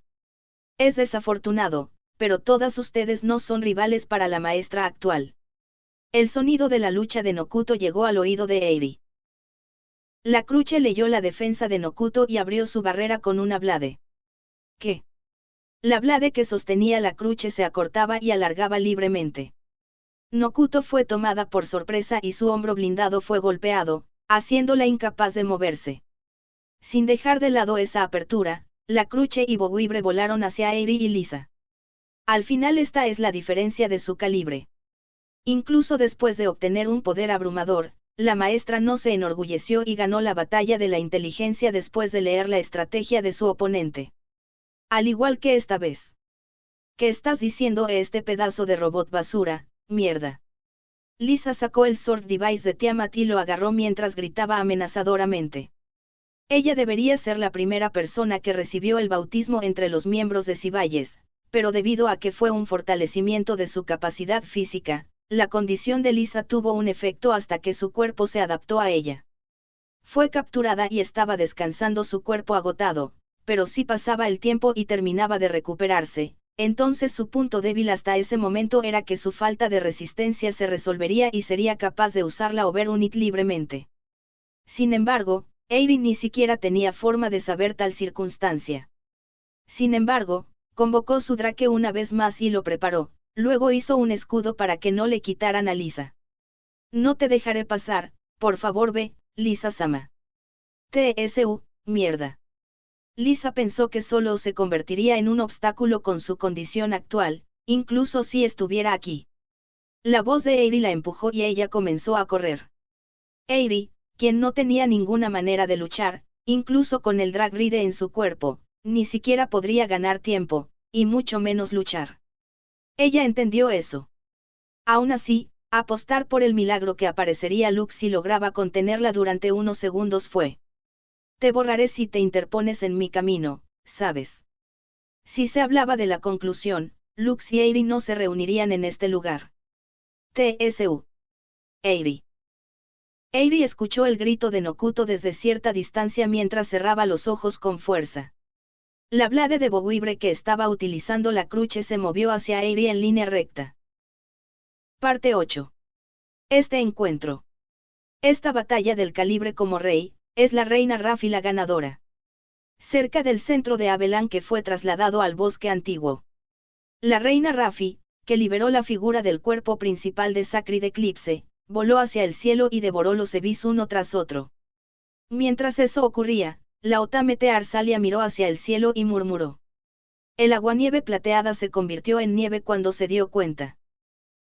Es desafortunado, pero todas ustedes no son rivales para la maestra actual. El sonido de la lucha de Nokuto llegó al oído de Aerie. La Cruche leyó la defensa de Nokuto y abrió su barrera con una blade. ¿Qué? La blade que sostenía la Cruche se acortaba y alargaba libremente. Nokuto fue tomada por sorpresa y su hombro blindado fue golpeado, haciéndola incapaz de moverse. Sin dejar de lado esa apertura, la Cruche y Bowibre volaron hacia Aerie y Lisa. Al final esta es la diferencia de su calibre. Incluso después de obtener un poder abrumador, la maestra no se enorgulleció y ganó la batalla de la inteligencia después de leer la estrategia de su oponente. Al igual que esta vez. ¿Qué estás diciendo este pedazo de robot basura, mierda? Lisa sacó el Sword Device de Tiamat y lo agarró mientras gritaba amenazadoramente. Ella debería ser la primera persona que recibió el bautismo entre los miembros de Ciballes, pero debido a que fue un fortalecimiento de su capacidad física, la condición de Lisa tuvo un efecto hasta que su cuerpo se adaptó a ella. Fue capturada y estaba descansando su cuerpo agotado, pero si pasaba el tiempo y terminaba de recuperarse, entonces su punto débil hasta ese momento era que su falta de resistencia se resolvería y sería capaz de usar la Overunit libremente. Sin embargo, Aerie ni siquiera tenía forma de saber tal circunstancia. Sin embargo, convocó su Drake una vez más y lo preparó, luego hizo un escudo para que no le quitaran a Lisa. No te dejaré pasar, por favor ve, Lisa-sama. TSU, mierda. Lisa pensó que solo se convertiría en un obstáculo con su condición actual, incluso si estuviera aquí. La voz de Aerie la empujó y ella comenzó a correr. Aerie, quien no tenía ninguna manera de luchar, incluso con el Drag Ride en su cuerpo, ni siquiera podría ganar tiempo, y mucho menos luchar. Ella entendió eso. Aún así, apostar por el milagro que aparecería Lux si lograba contenerla durante unos segundos fue. Te borraré si te interpones en mi camino, ¿sabes? Si se hablaba de la conclusión, Lux y Aerie no se reunirían en este lugar. TSU. Aerie. Aerie escuchó el grito de Nokuto desde cierta distancia mientras cerraba los ojos con fuerza. La blade de Bowibre que estaba utilizando la Cruche se movió hacia Aerie en línea recta. Parte 8. Este encuentro. Esta batalla del calibre como rey, es la reina Raffi la ganadora. Cerca del centro de Abelan que fue trasladado al bosque antiguo. La reina Raffi, que liberó la figura del cuerpo principal de Sacred Eclipse, voló hacia el cielo y devoró los Ebis uno tras otro. Mientras eso ocurría, la Otamete Arsalia miró hacia el cielo y murmuró. El aguanieve plateada se convirtió en nieve cuando se dio cuenta.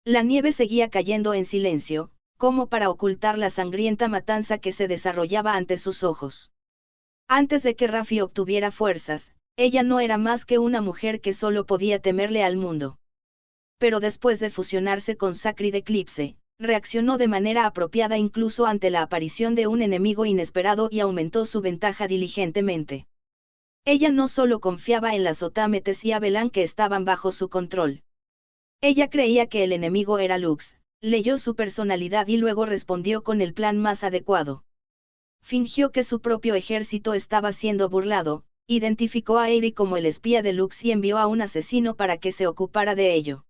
La nieve seguía cayendo en silencio, como para ocultar la sangrienta matanza que se desarrollaba ante sus ojos. Antes de que Raffi obtuviera fuerzas, ella no era más que una mujer que solo podía temerle al mundo. Pero después de fusionarse con Sacred Eclipse, reaccionó de manera apropiada incluso ante la aparición de un enemigo inesperado y aumentó su ventaja diligentemente. Ella no solo confiaba en las Otametes y Abelan que estaban bajo su control. Ella creía que el enemigo era Lux, leyó su personalidad y luego respondió con el plan más adecuado. Fingió que su propio ejército estaba siendo burlado, identificó a Eri como el espía de Lux y envió a un asesino para que se ocupara de ello.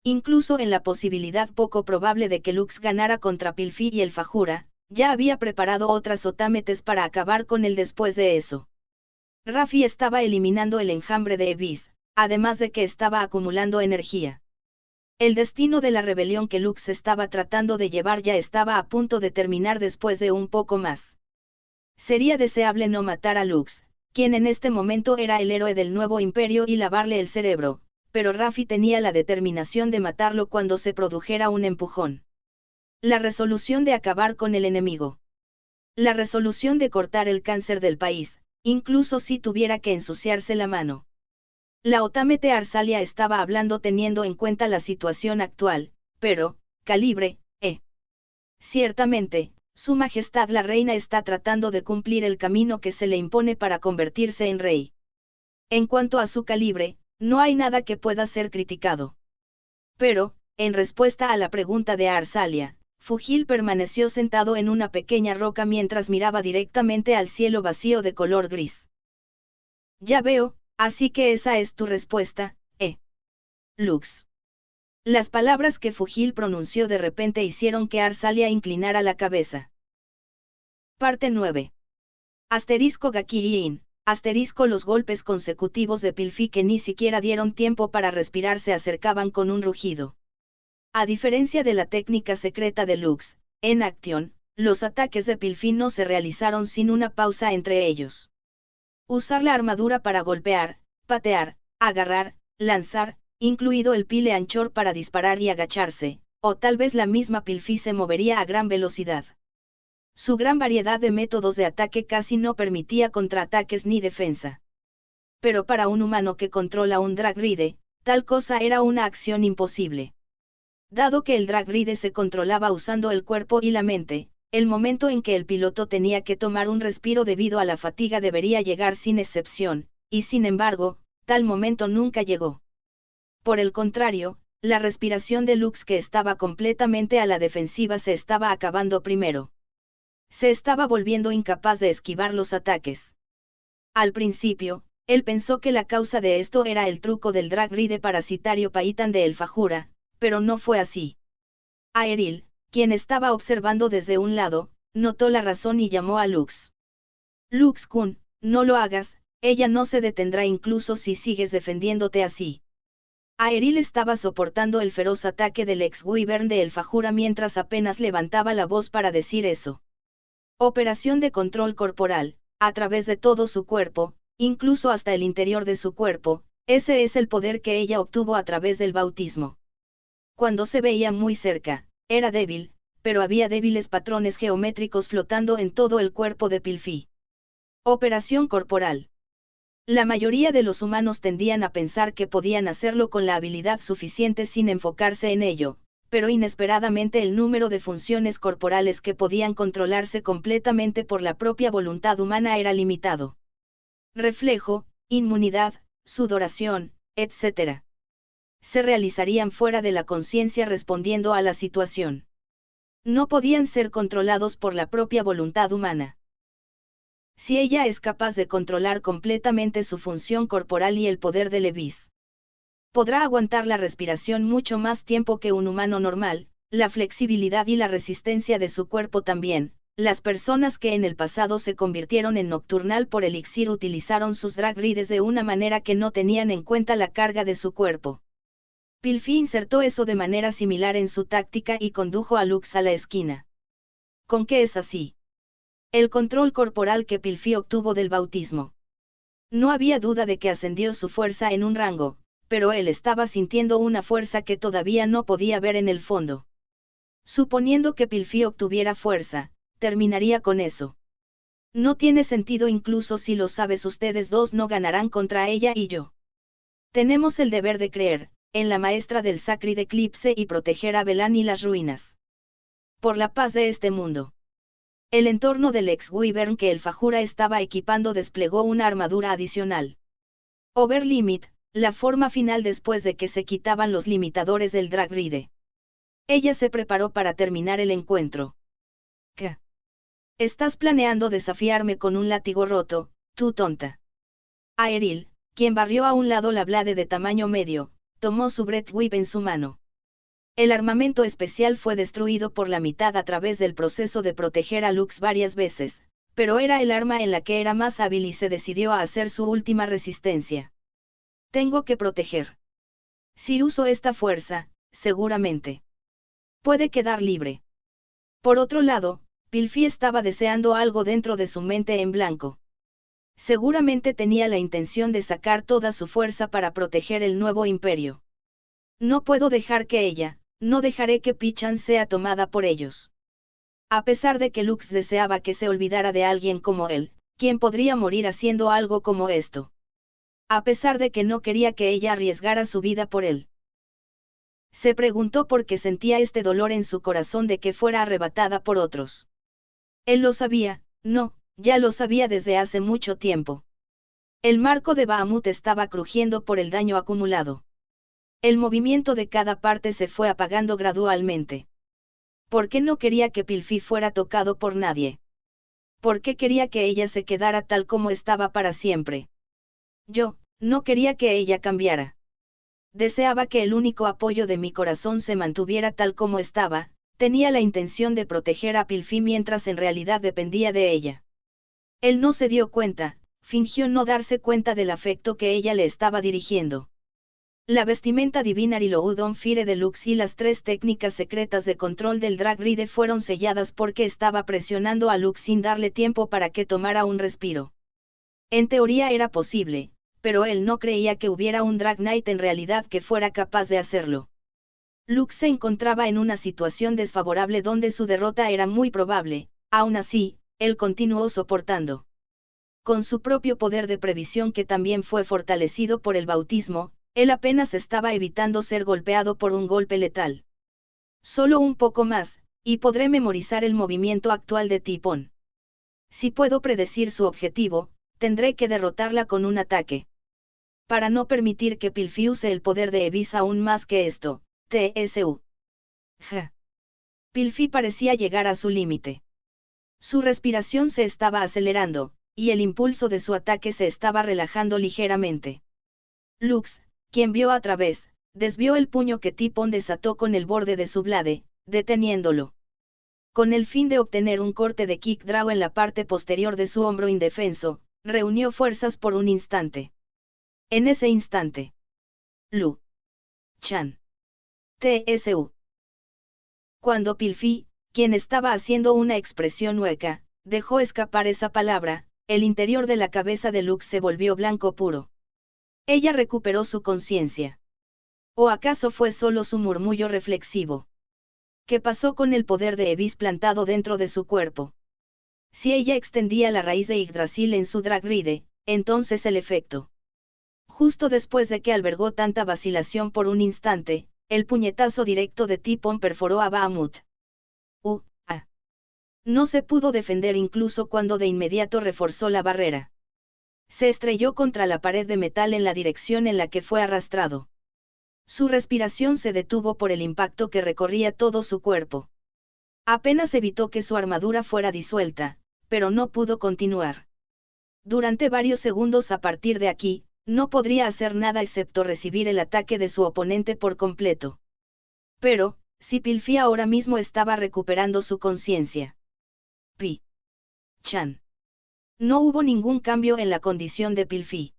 Incluso en la posibilidad poco probable de que Lux ganara contra Pilfi y el Fajura, ya había preparado otras Otametes para acabar con él después de eso. Raffi estaba eliminando el enjambre de Ebis, además de que estaba acumulando energía. El destino de la rebelión que Lux estaba tratando de llevar ya estaba a punto de terminar después de un poco más. Sería deseable no matar a Lux, quien en este momento era el héroe del nuevo imperio y lavarle el cerebro, pero Raffi tenía la determinación de matarlo cuando se produjera un empujón. La resolución de acabar con el enemigo. La resolución de cortar el cáncer del país, incluso si tuviera que ensuciarse la mano. La Otamete Arsalia estaba hablando teniendo en cuenta la situación actual, pero, calibre, Ciertamente, Su Majestad la Reina está tratando de cumplir el camino que se le impone para convertirse en rey. En cuanto a su calibre, no hay nada que pueda ser criticado. Pero, en respuesta a la pregunta de Arsalia, Fugil permaneció sentado en una pequeña roca mientras miraba directamente al cielo vacío de color gris. Ya veo, así que esa es tu respuesta, Lux. Las palabras que Fugil pronunció de repente hicieron que Arsalia inclinara la cabeza. Parte 9. Asterisco Gakiin, asterisco los golpes consecutivos de Pilfi que ni siquiera dieron tiempo para respirar se acercaban con un rugido. A diferencia de la técnica secreta de Lux, en acción, los ataques de Pilfi no se realizaron sin una pausa entre ellos. Usar la armadura para golpear, patear, agarrar, lanzar, incluido el pile anchor para disparar y agacharse, o tal vez la misma Pilfi se movería a gran velocidad. Su gran variedad de métodos de ataque casi no permitía contraataques ni defensa. Pero para un humano que controla un Dragride, tal cosa era una acción imposible. Dado que el Dragride se controlaba usando el cuerpo y la mente, el momento en que el piloto tenía que tomar un respiro debido a la fatiga debería llegar sin excepción, y sin embargo, tal momento nunca llegó. Por el contrario, la respiración de Lux que estaba completamente a la defensiva se estaba acabando primero. Se estaba volviendo incapaz de esquivar los ataques. Al principio, él pensó que la causa de esto era el truco del Dragride parasitario Paitan de El Fajura, pero no fue así. Aeril, quien estaba observando desde un lado, notó la razón y llamó a Lux. Lux-kun, no lo hagas, ella no se detendrá incluso si sigues defendiéndote así. Aeril estaba soportando el feroz ataque del ex-Wyvern de El Fajura mientras apenas levantaba la voz para decir eso. Operación de control corporal, a través de todo su cuerpo, incluso hasta el interior de su cuerpo, ese es el poder que ella obtuvo a través del bautismo. Cuando se veía muy cerca, era débil, pero había débiles patrones geométricos flotando en todo el cuerpo de Pilfi. Operación corporal. La mayoría de los humanos tendían a pensar que podían hacerlo con la habilidad suficiente sin enfocarse en ello, pero inesperadamente el número de funciones corporales que podían controlarse completamente por la propia voluntad humana era limitado. Reflejo, inmunidad, sudoración, etc. Se realizarían fuera de la conciencia respondiendo a la situación. No podían ser controlados por la propia voluntad humana. Si ella es capaz de controlar completamente su función corporal y el poder de Levis, podrá aguantar la respiración mucho más tiempo que un humano normal, la flexibilidad y la resistencia de su cuerpo también. Las personas que en el pasado se convirtieron en Nocturnal por elixir utilizaron sus Dragrides de una manera que no tenían en cuenta la carga de su cuerpo. Pilfi insertó eso de manera similar en su táctica y condujo a Lux a la esquina. ¿Con qué es así? El control corporal que Pilfi obtuvo del bautismo. No había duda de que ascendió su fuerza en un rango, pero él estaba sintiendo una fuerza que todavía no podía ver en el fondo. Suponiendo que Pilfi obtuviera fuerza, terminaría con eso. No tiene sentido incluso si lo sabes, ustedes dos no ganarán contra ella y yo. Tenemos el deber de creer, en la maestra del Sacred Eclipse y proteger a Belán y las ruinas. Por la paz de este mundo. El entorno del ex-Wyvern que el Fajura estaba equipando desplegó una armadura adicional. Overlimit, la forma final después de que se quitaban los limitadores del Drag Ride. Ella se preparó para terminar el encuentro. ¿Qué? Estás planeando desafiarme con un látigo roto, tú tonta. Aeril, quien barrió a un lado la blade de tamaño medio, tomó su Breath Whip en su mano. El armamento especial fue destruido por la mitad a través del proceso de proteger a Lux varias veces, pero era el arma en la que era más hábil y se decidió a hacer su última resistencia. Tengo que proteger. Si uso esta fuerza, seguramente puede quedar libre. Por otro lado, Pilfi estaba deseando algo dentro de su mente en blanco. Seguramente tenía la intención de sacar toda su fuerza para proteger el nuevo imperio. No puedo dejar que ella, no dejaré que Pichan sea tomada por ellos. A pesar de que Lux deseaba que se olvidara de alguien como él, ¿quién podría morir haciendo algo como esto? A pesar de que no quería que ella arriesgara su vida por él. Se preguntó por qué sentía este dolor en su corazón de que fuera arrebatada por otros. Él lo sabía, no, ya lo sabía desde hace mucho tiempo. El marco de Bahamut estaba crujiendo por el daño acumulado. El movimiento de cada parte se fue apagando gradualmente. ¿Por qué no quería que Pilfi fuera tocado por nadie? ¿Por qué quería que ella se quedara tal como estaba para siempre? Yo, no quería que ella cambiara. Deseaba que el único apoyo de mi corazón se mantuviera tal como estaba, tenía la intención de proteger a Pilfi mientras en realidad dependía de ella. Él no se dio cuenta, fingió no darse cuenta del afecto que ella le estaba dirigiendo. La vestimenta divina Riloudon Fire Deluxe y las 3 técnicas secretas de control del Drag Ride fueron selladas porque estaba presionando a Lux sin darle tiempo para que tomara un respiro. En teoría era posible, pero él no creía que hubiera un Drag Knight en realidad que fuera capaz de hacerlo. Lux se encontraba en una situación desfavorable donde su derrota era muy probable, aún así, él continuó soportando. Con su propio poder de previsión que también fue fortalecido por el bautismo, él apenas estaba evitando ser golpeado por un golpe letal. Solo un poco más, y podré memorizar el movimiento actual de Tipón. Si puedo predecir su objetivo, tendré que derrotarla con un ataque. Para no permitir que Pilfi use el poder de Evis aún más que esto, TSU. Ja. Pilfi parecía llegar a su límite. Su respiración se estaba acelerando, y el impulso de su ataque se estaba relajando ligeramente. Lux, quien vio a través, desvió el puño que Tipón desató con el borde de su blade, deteniéndolo. Con el fin de obtener un corte de kick draw en la parte posterior de su hombro indefenso, reunió fuerzas por un instante. En ese instante. Lu. Chan. TSU. Cuando Pilfi, quien estaba haciendo una expresión hueca, dejó escapar esa palabra, el interior de la cabeza de Lux se volvió blanco puro. Ella recuperó su conciencia. ¿O acaso fue solo su murmullo reflexivo? ¿Qué pasó con el poder de Evis plantado dentro de su cuerpo? Si ella extendía la raíz de Yggdrasil en su Drag Ride, entonces el efecto. Justo después de que albergó tanta vacilación por un instante, el puñetazo directo de Tipón perforó a Bahamut. No se pudo defender incluso cuando de inmediato reforzó la barrera. Se estrelló contra la pared de metal en la dirección en la que fue arrastrado. Su respiración se detuvo por el impacto que recorría todo su cuerpo. Apenas evitó que su armadura fuera disuelta, pero no pudo continuar. Durante varios segundos a partir de aquí, no podría hacer nada excepto recibir el ataque de su oponente por completo. Pero, si Pilfi ahora mismo estaba recuperando su conciencia. Chan. No hubo ningún cambio en la condición de Pilfi.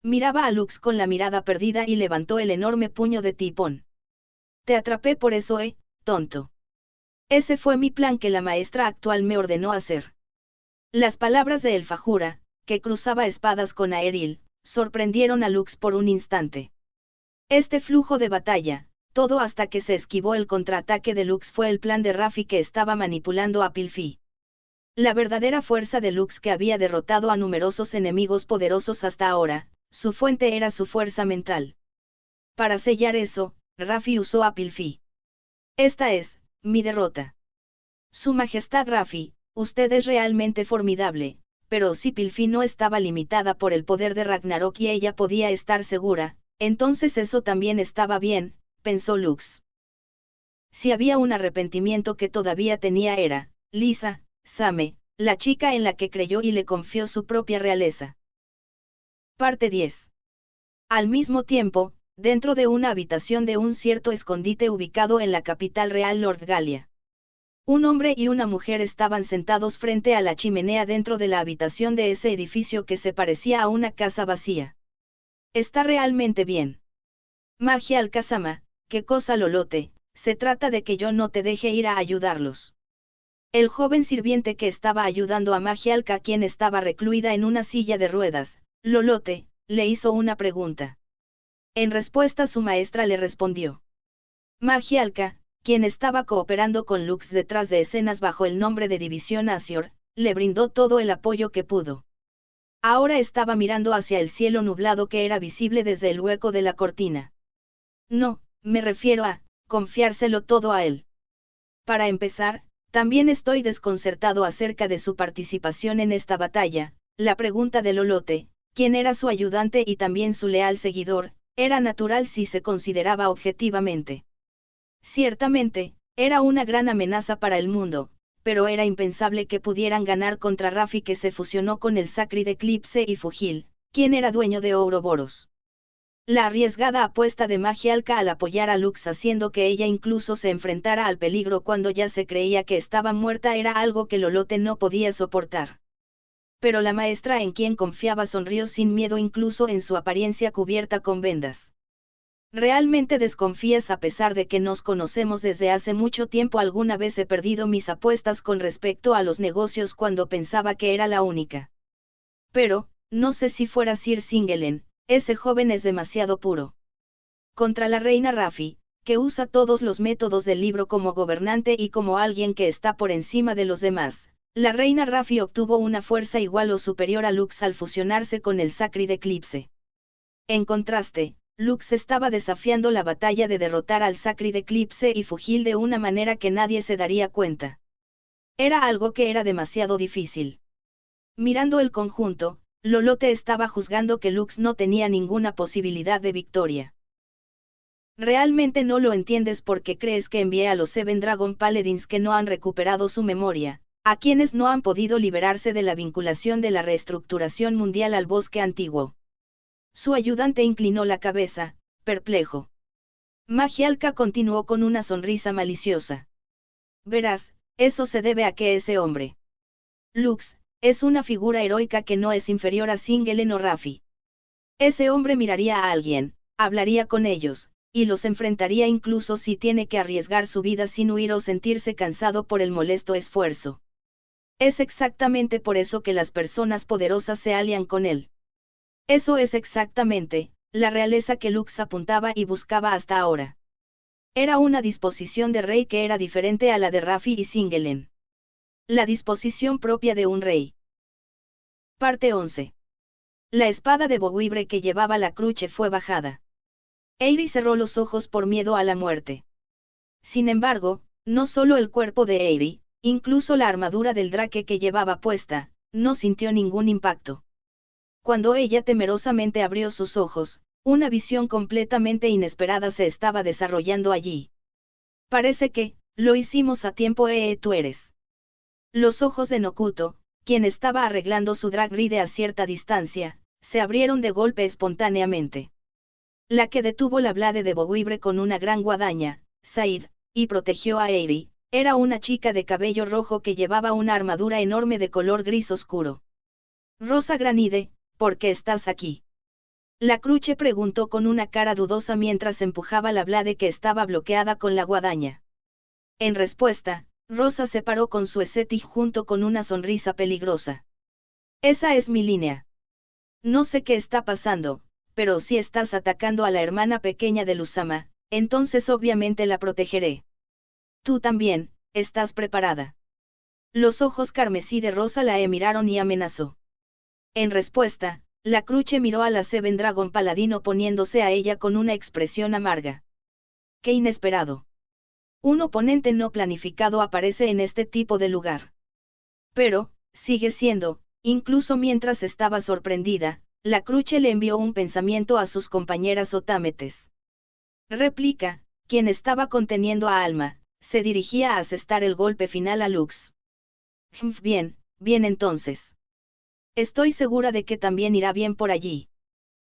Miraba a Lux con la mirada perdida y levantó el enorme puño de tipón. Te atrapé por eso, tonto. Ese fue mi plan que la maestra actual me ordenó hacer. Las palabras de Elfajura, que cruzaba espadas con Aeril, sorprendieron a Lux por un instante. Este flujo de batalla, todo hasta que se esquivó el contraataque de Lux, fue el plan de Raffi que estaba manipulando a Pilfi. La verdadera fuerza de Lux, que había derrotado a numerosos enemigos poderosos hasta ahora, su fuente era su fuerza mental. Para sellar eso, Raffi usó a Pilfi. Esta es mi derrota. Su Majestad Raffi, usted es realmente formidable, pero si Pilfi no estaba limitada por el poder de Ragnarok y ella podía estar segura, entonces eso también estaba bien, pensó Lux. Si había un arrepentimiento que todavía tenía era, Lisa, Same, la chica en la que creyó y le confió su propia realeza. Parte 10. Al mismo tiempo, dentro de una habitación de un cierto escondite ubicado en la capital real Nordgalia. Un hombre y una mujer estaban sentados frente a la chimenea dentro de la habitación de ese edificio que se parecía a una casa vacía. Está realmente bien. Magia Alkazama, ¿qué cosa Lolote? Se trata de que yo no te deje ir a ayudarlos. El joven sirviente que estaba ayudando a Magialka, quien estaba recluida en una silla de ruedas, Lolote, le hizo una pregunta. En respuesta su maestra le respondió. Magialka, quien estaba cooperando con Lux detrás de escenas bajo el nombre de División Asior, le brindó todo el apoyo que pudo. Ahora estaba mirando hacia el cielo nublado que era visible desde el hueco de la cortina. No, me refiero a confiárselo todo a él. Para empezar, también estoy desconcertado acerca de su participación en esta batalla. La pregunta de Lolote, quien era su ayudante y también su leal seguidor, era natural si se consideraba objetivamente. Ciertamente, era una gran amenaza para el mundo, pero era impensable que pudieran ganar contra Raffi, que se fusionó con el Sacred Eclipse, y Fugil, quien era dueño de Ouroboros. La arriesgada apuesta de Magialka al apoyar a Lux, haciendo que ella incluso se enfrentara al peligro cuando ya se creía que estaba muerta, era algo que Lolote no podía soportar. Pero la maestra en quien confiaba sonrió sin miedo, incluso en su apariencia cubierta con vendas. ¿Realmente desconfías? A pesar de que nos conocemos desde hace mucho tiempo, alguna vez he perdido mis apuestas con respecto a los negocios cuando pensaba que era la única. Pero, no sé si fuera Sir Singelen, ese joven es demasiado puro. Contra la reina Raffi, que usa todos los métodos del libro como gobernante y como alguien que está por encima de los demás, la reina Raffi obtuvo una fuerza igual o superior a Lux al fusionarse con el Sacred Eclipse. En contraste, Lux estaba desafiando la batalla de derrotar al Sacred Eclipse y Fugil de una manera que nadie se daría cuenta. Era algo que era demasiado difícil. Mirando el conjunto, Lolote estaba juzgando que Lux no tenía ninguna posibilidad de victoria. Realmente no lo entiendes porque crees que envié a los Seven Dragon Paladins que no han recuperado su memoria, a quienes no han podido liberarse de la vinculación de la reestructuración mundial al bosque antiguo. Su ayudante inclinó la cabeza, perplejo. Magialka continuó con una sonrisa maliciosa. Verás, eso se debe a que ese hombre, Lux, es una figura heroica que no es inferior a Singelen o Raffi. Ese hombre miraría a alguien, hablaría con ellos, y los enfrentaría incluso si tiene que arriesgar su vida sin huir o sentirse cansado por el molesto esfuerzo. Es exactamente por eso que las personas poderosas se alían con él. Eso es exactamente la realeza que Lux apuntaba y buscaba hasta ahora. Era una disposición de rey que era diferente a la de Raffi y Singelen. La disposición propia de un rey. Parte 11. La espada de Boguibre que llevaba la cruche fue bajada. Eiri cerró los ojos por miedo a la muerte. Sin embargo, no solo el cuerpo de Eiri, incluso la armadura del drake que llevaba puesta, no sintió ningún impacto. Cuando ella temerosamente abrió sus ojos, una visión completamente inesperada se estaba desarrollando allí. Parece que, lo hicimos a tiempo, tú eres. Los ojos de Nokuto, quien estaba arreglando su drag ride a cierta distancia, se abrieron de golpe espontáneamente. La que detuvo la blade de Boguibre con una gran guadaña, Said, y protegió a Eiri, era una chica de cabello rojo que llevaba una armadura enorme de color gris oscuro. Rosa Granide, ¿por qué estás aquí? La Cruche preguntó con una cara dudosa mientras empujaba la blade que estaba bloqueada con la guadaña. En respuesta, Rosa se paró con su escetic junto con una sonrisa peligrosa. Esa es mi línea. No sé qué está pasando, pero si estás atacando a la hermana pequeña de Lusama, entonces obviamente la protegeré. Tú también, ¿estás preparada? Los ojos carmesí de Rosa la miraron y amenazó. En respuesta, la Cruche miró a la Seven Dragon Paladino poniéndose a ella con una expresión amarga. ¡Qué inesperado! Un oponente no planificado aparece en este tipo de lugar. Pero, sigue siendo, incluso mientras estaba sorprendida, la Cruche le envió un pensamiento a sus compañeras otámetes. Replica, quien estaba conteniendo a Alma, se dirigía a asestar el golpe final a Lux. Bien, bien entonces. Estoy segura de que también irá bien por allí.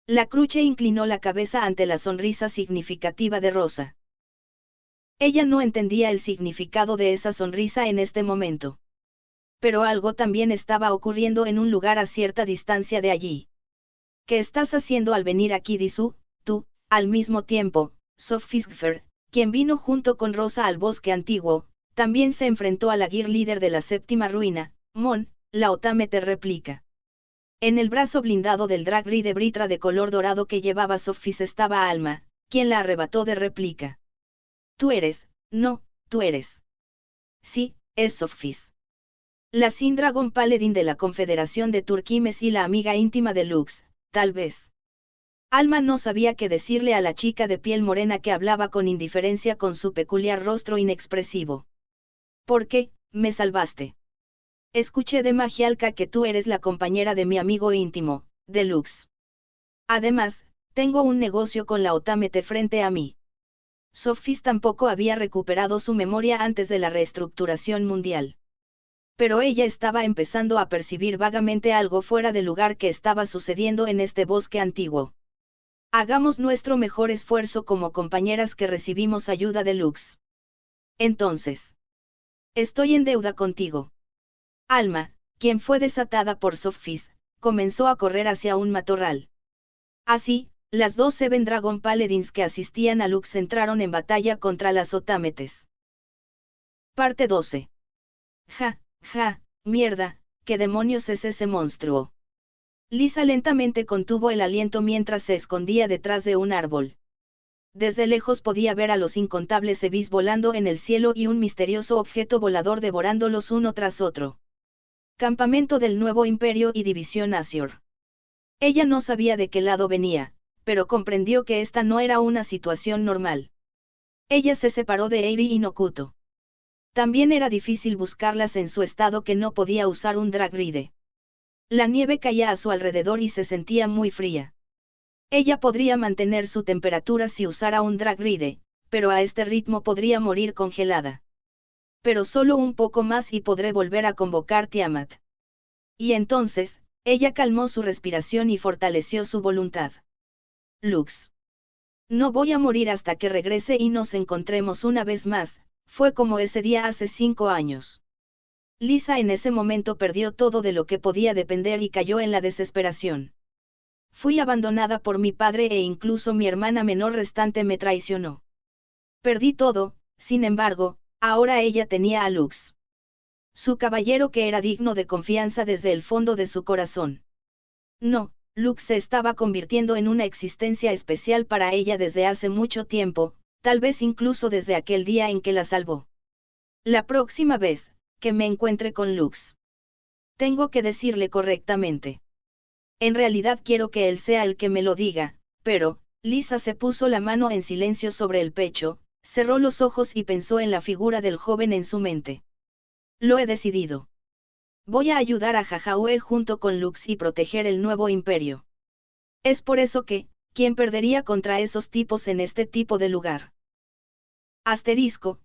La Cruche inclinó la cabeza ante la sonrisa significativa de Rosa. Ella no entendía el significado de esa sonrisa en este momento. Pero algo también estaba ocurriendo en un lugar a cierta distancia de allí. ¿Qué estás haciendo al venir aquí, Disu? Tú, al mismo tiempo, Sofisgfer, quien vino junto con Rosa al bosque antiguo, también se enfrentó a la Gear líder de la séptima ruina, Mon, la Otámete replica. En el brazo blindado del Dragri de Britra de color dorado que llevaba Sofis estaba Alma, quien la arrebató de réplica. Tú eres, no, tú eres. Sí, es Sofis. La Sindragon Paladin de la Confederación de Turquimes y la amiga íntima de Lux, tal vez. Alma no sabía qué decirle a la chica de piel morena que hablaba con indiferencia con su peculiar rostro inexpresivo. ¿Por qué, me salvaste? Escuché de Magialca que tú eres la compañera de mi amigo íntimo, Deluxe. Además, tengo un negocio con la Otámete frente a mí. Sofis tampoco había recuperado su memoria antes de la reestructuración mundial. Pero ella estaba empezando a percibir vagamente algo fuera de lugar que estaba sucediendo en este bosque antiguo. Hagamos nuestro mejor esfuerzo como compañeras que recibimos ayuda de Lux. Entonces. Estoy en deuda contigo. Alma, quien fue desatada por Sofis, comenzó a correr hacia un matorral. Así, las dos Seven Dragon Paladins que asistían a Lux entraron en batalla contra las Otámetes. Parte 12. Ja, mierda, ¿qué demonios es ese monstruo? Lisa lentamente contuvo el aliento mientras se escondía detrás de un árbol. Desde lejos podía ver a los incontables Evis volando en el cielo y un misterioso objeto volador devorándolos uno tras otro. Campamento del Nuevo Imperio y División Asior. Ella no sabía de qué lado venía, pero comprendió que esta no era una situación normal. Ella se separó de Eiri y Nokuto. También era difícil buscarlas en su estado que no podía usar un Dragride. La nieve caía a su alrededor y se sentía muy fría. Ella podría mantener su temperatura si usara un Dragride, pero a este ritmo podría morir congelada. Pero solo un poco más y podré volver a convocar Tiamat. Y entonces, ella calmó su respiración y fortaleció su voluntad. Lux. No voy a morir hasta que regrese y nos encontremos una vez más, fue como ese día hace 5 años. Lisa en ese momento perdió todo de lo que podía depender y cayó en la desesperación. Fui abandonada por mi padre e incluso mi hermana menor restante me traicionó. Perdí todo, sin embargo, ahora ella tenía a Lux. Su caballero que era digno de confianza desde el fondo de su corazón. No, Lux se estaba convirtiendo en una existencia especial para ella desde hace mucho tiempo, tal vez incluso desde aquel día en que la salvó. La próxima vez que me encuentre con Lux. Tengo que decirle correctamente. En realidad quiero que él sea el que me lo diga, pero, Lisa se puso la mano en silencio sobre el pecho, cerró los ojos y pensó en la figura del joven en su mente. Lo he decidido. Voy a ayudar a Jajaue junto con Lux y proteger el nuevo imperio. Es por eso que, ¿quién perdería contra esos tipos en este tipo de lugar? Asterisco,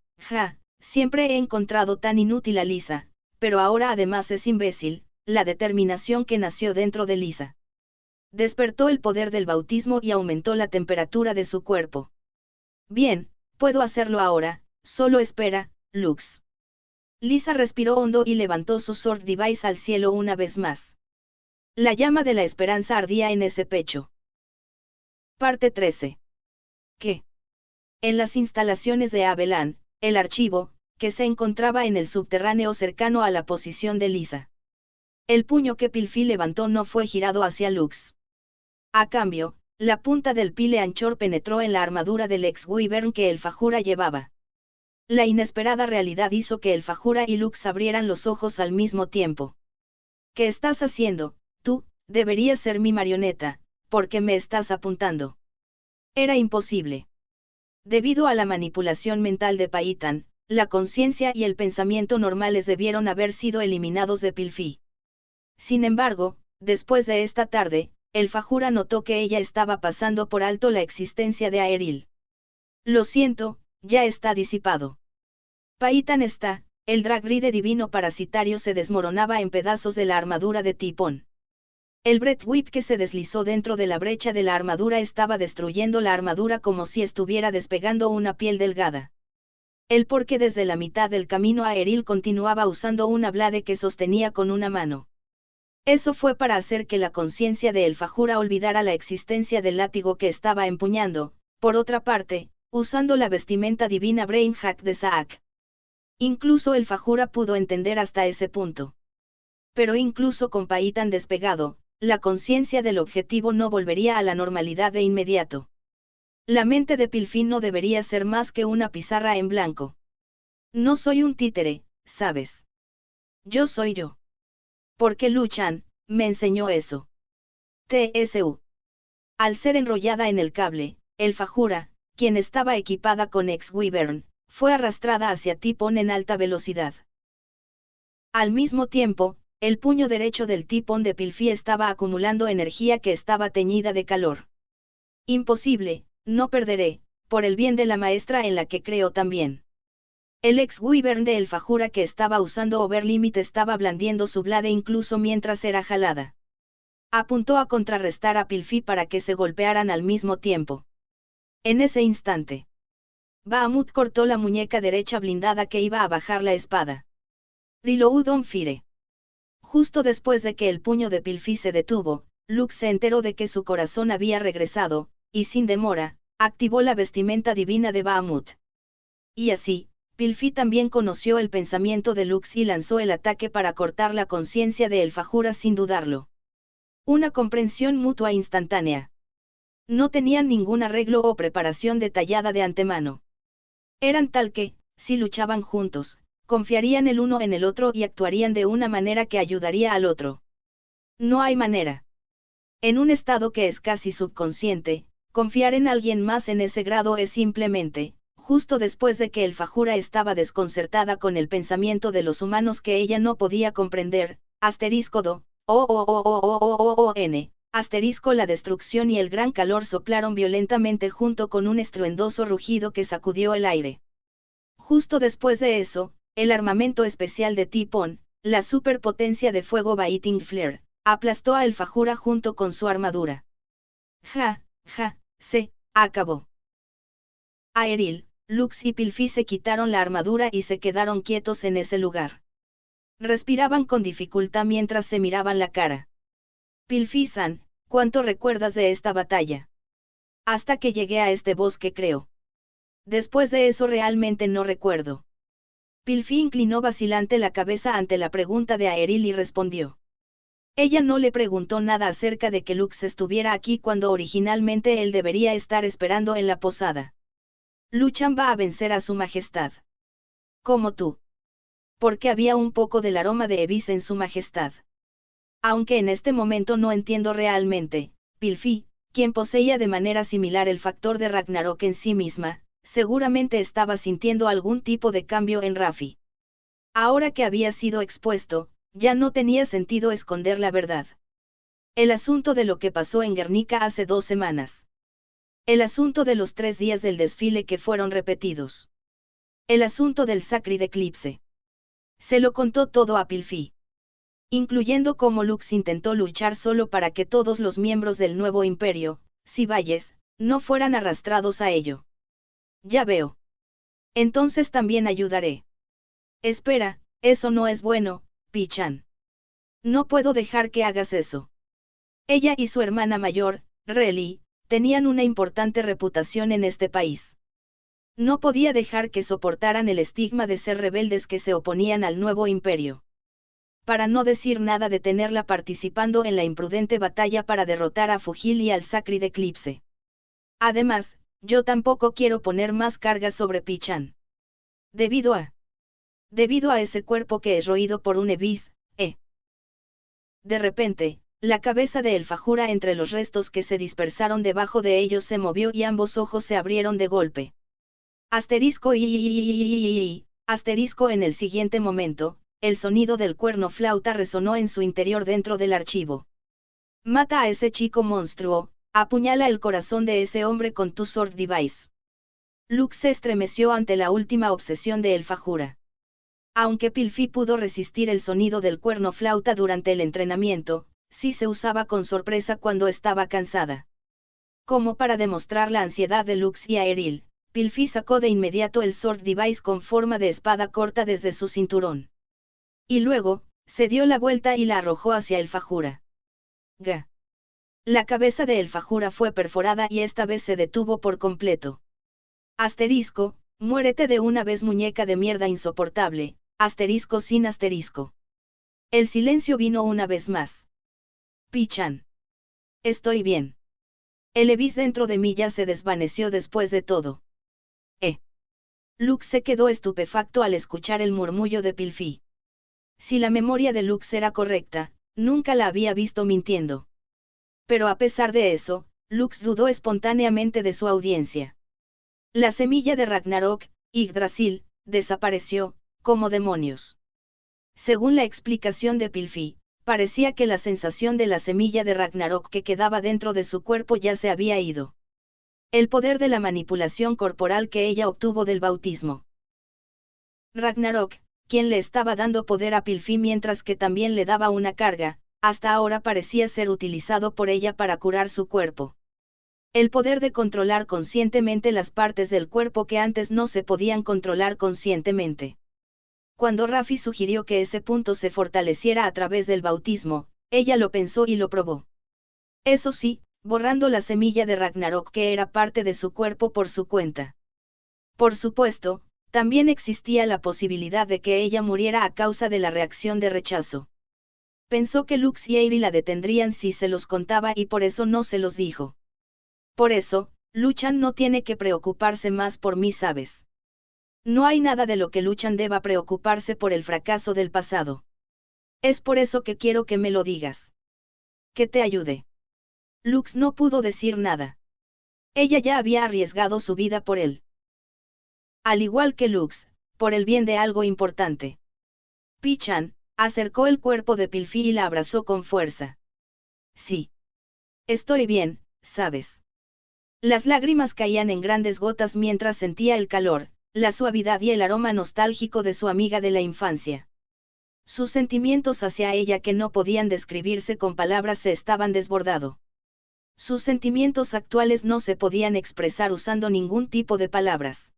siempre he encontrado tan inútil a Lisa, pero ahora además es imbécil, la determinación que nació dentro de Lisa. Despertó el poder del bautismo y aumentó la temperatura de su cuerpo. Bien, puedo hacerlo ahora, solo espera, Lux. Lisa respiró hondo y levantó su Sword Device al cielo una vez más. La llama de la esperanza ardía en ese pecho. Parte 13. ¿Qué? En las instalaciones de Abelan, el archivo, que se encontraba en el subterráneo cercano a la posición de Lisa. El puño que Pilfi levantó no fue girado hacia Lux. A cambio, la punta del pile anchor penetró en la armadura del ex-Wyvern que el Fajura llevaba. La inesperada realidad hizo que el Fajura y Lux abrieran los ojos al mismo tiempo. ¿Qué estás haciendo? Tú, deberías ser mi marioneta, ¿por qué me estás apuntando? Era imposible. Debido a la manipulación mental de Paitan, la conciencia y el pensamiento normales debieron haber sido eliminados de Pilfi. Sin embargo, después de esta tarde, el Fajura notó que ella estaba pasando por alto la existencia de Aeril. Lo siento, ya está disipado. Paitan está, el Dragride divino parasitario se desmoronaba en pedazos de la armadura de Tipón. El Breath Whip que se deslizó dentro de la brecha de la armadura estaba destruyendo la armadura como si estuviera despegando una piel delgada. El porque desde la mitad del camino Aeril continuaba usando una blade que sostenía con una mano. Eso fue para hacer que la conciencia de El Fajura olvidara la existencia del látigo que estaba empuñando, por otra parte, usando la vestimenta divina Brainhack de Saak. Incluso El Fajura pudo entender hasta ese punto. Pero incluso con Paitan despegado, la conciencia del objetivo no volvería a la normalidad de inmediato. La mente de Pilfín no debería ser más que una pizarra en blanco. No soy un títere, ¿sabes? Yo soy yo. Porque Lu Chan me enseñó eso. TSU. Al ser enrollada en el cable, el Fajura, quien estaba equipada con ex-Wyvern, fue arrastrada hacia Tipón en alta velocidad. Al mismo tiempo, el puño derecho del Tipón de Pilfi estaba acumulando energía que estaba teñida de calor. Imposible, no perderé, por el bien de la maestra en la que creo también. El ex-Wyvern de El Fajura que estaba usando Overlimit estaba blandiendo su blade incluso mientras era jalada. Apuntó a contrarrestar a Pilfi para que se golpearan al mismo tiempo. En ese instante, Bahamut cortó la muñeca derecha blindada que iba a bajar la espada. Reload on fire. Justo después de que el puño de Pilfi se detuvo, Lux se enteró de que su corazón había regresado, y sin demora, activó la vestimenta divina de Bahamut. Y así, Pilfi también conoció el pensamiento de Lux y lanzó el ataque para cortar la conciencia de El Fajura sin dudarlo. Una comprensión mutua instantánea. No tenían ningún arreglo o preparación detallada de antemano. Eran tal que, si luchaban juntos, confiarían el uno en el otro y actuarían de una manera que ayudaría al otro. No hay manera. En un estado que es casi subconsciente, confiar en alguien más en ese grado es simplemente, justo después de que el Fajura estaba desconcertada con el pensamiento de los humanos que ella no podía comprender, asterisco do, asterisco la destrucción y el gran calor soplaron violentamente junto con un estruendoso rugido que sacudió el aire. Justo después de eso, el armamento especial de Tipón, la superpotencia de fuego Biting Flare, aplastó a El Fajura junto con su armadura. Se acabó. Aeril, Lux y Pilfi se quitaron la armadura y se quedaron quietos en ese lugar. Respiraban con dificultad mientras se miraban la cara. Pilfi-san, ¿cuánto recuerdas de esta batalla? Hasta que llegué a este bosque creo. Después de eso realmente no recuerdo. Pilfi inclinó vacilante la cabeza ante la pregunta de Aeril y respondió. Ella no le preguntó nada acerca de que Lux estuviera aquí cuando originalmente él debería estar esperando en la posada. Lu Chan va a vencer a su majestad. Como tú. Porque había un poco del aroma de Evis en su majestad. Aunque en este momento no entiendo realmente, Pilfi, quien poseía de manera similar el factor de Ragnarok en sí misma, seguramente estaba sintiendo algún tipo de cambio en Raffi. Ahora que había sido expuesto, ya no tenía sentido esconder la verdad. El asunto de lo que pasó en Guernica hace 2 semanas. El asunto de los 3 días del desfile que fueron repetidos. El asunto del Sacred Eclipse. Se lo contó todo a Pilfi. Incluyendo cómo Lux intentó luchar solo para que todos los miembros del nuevo imperio, Cibayes, no fueran arrastrados a ello. Ya veo. Entonces también ayudaré. Espera, eso no es bueno, Pichan. No puedo dejar que hagas eso. Ella y su hermana mayor, Reli, tenían una importante reputación en este país. No podía dejar que soportaran el estigma de ser rebeldes que se oponían al nuevo imperio. Para no decir nada de tenerla participando en la imprudente batalla para derrotar a Fugil y al Sacred Eclipse. Además, yo tampoco quiero poner más carga sobre Pichan. Debido a ese cuerpo que es roído por un Ebis, De repente, la cabeza de Elfajura entre los restos que se dispersaron debajo de ellos se movió y ambos ojos se abrieron de golpe. Asterisco y asterisco en el siguiente momento, el sonido del cuerno flauta resonó en su interior dentro del archivo. Mata a ese chico monstruo, apuñala el corazón de ese hombre con tu sword device. Lux se estremeció ante la última obsesión de Elfajura. Aunque Pilfi pudo resistir el sonido del cuerno flauta durante el entrenamiento, sí se usaba con sorpresa cuando estaba cansada. Como para demostrar la ansiedad de Lux y Aeril, Pilfi sacó de inmediato el sword device con forma de espada corta desde su cinturón. Y luego, se dio la vuelta y la arrojó hacia Elfajura. ¡Ga! La cabeza de Elfajura fue perforada y esta vez se detuvo por completo. Asterisco, muérete de una vez, muñeca de mierda insoportable, asterisco sin asterisco. El silencio vino una vez más. Pichan. Estoy bien. El Ebis dentro de mí ya se desvaneció después de todo. Lux se quedó estupefacto al escuchar el murmullo de Pilfi. Si la memoria de Lux era correcta, nunca la había visto mintiendo. Pero a pesar de eso, Lux dudó espontáneamente de su audiencia. La semilla de Ragnarok, Yggdrasil, desapareció, como demonios. Según la explicación de Pilfi, parecía que la sensación de la semilla de Ragnarok que quedaba dentro de su cuerpo ya se había ido. El poder de la manipulación corporal que ella obtuvo del bautismo. Ragnarok, quien le estaba dando poder a Pilfi mientras que también le daba una carga, hasta ahora parecía ser utilizado por ella para curar su cuerpo. El poder de controlar conscientemente las partes del cuerpo que antes no se podían controlar conscientemente. Cuando Raffi sugirió que ese punto se fortaleciera a través del bautismo, ella lo pensó y lo probó. Eso sí, borrando la semilla de Ragnarok que era parte de su cuerpo por su cuenta. Por supuesto, también existía la posibilidad de que ella muriera a causa de la reacción de rechazo. Pensó que Lux y Aeril la detendrían si se los contaba y por eso no se los dijo. Por eso, Luchan no tiene que preocuparse más por mí, ¿sabes? No hay nada de lo que Luchan deba preocuparse por el fracaso del pasado. Es por eso que quiero que me lo digas. Que te ayude. Lux no pudo decir nada. Ella ya había arriesgado su vida por él. Al igual que Lux, por el bien de algo importante. Pichan acercó el cuerpo de Pilfi y la abrazó con fuerza. Sí. Estoy bien, ¿sabes? Las lágrimas caían en grandes gotas mientras sentía el calor, la suavidad y el aroma nostálgico de su amiga de la infancia. Sus sentimientos hacia ella que no podían describirse con palabras se estaban desbordando. Sus sentimientos actuales no se podían expresar usando ningún tipo de palabras.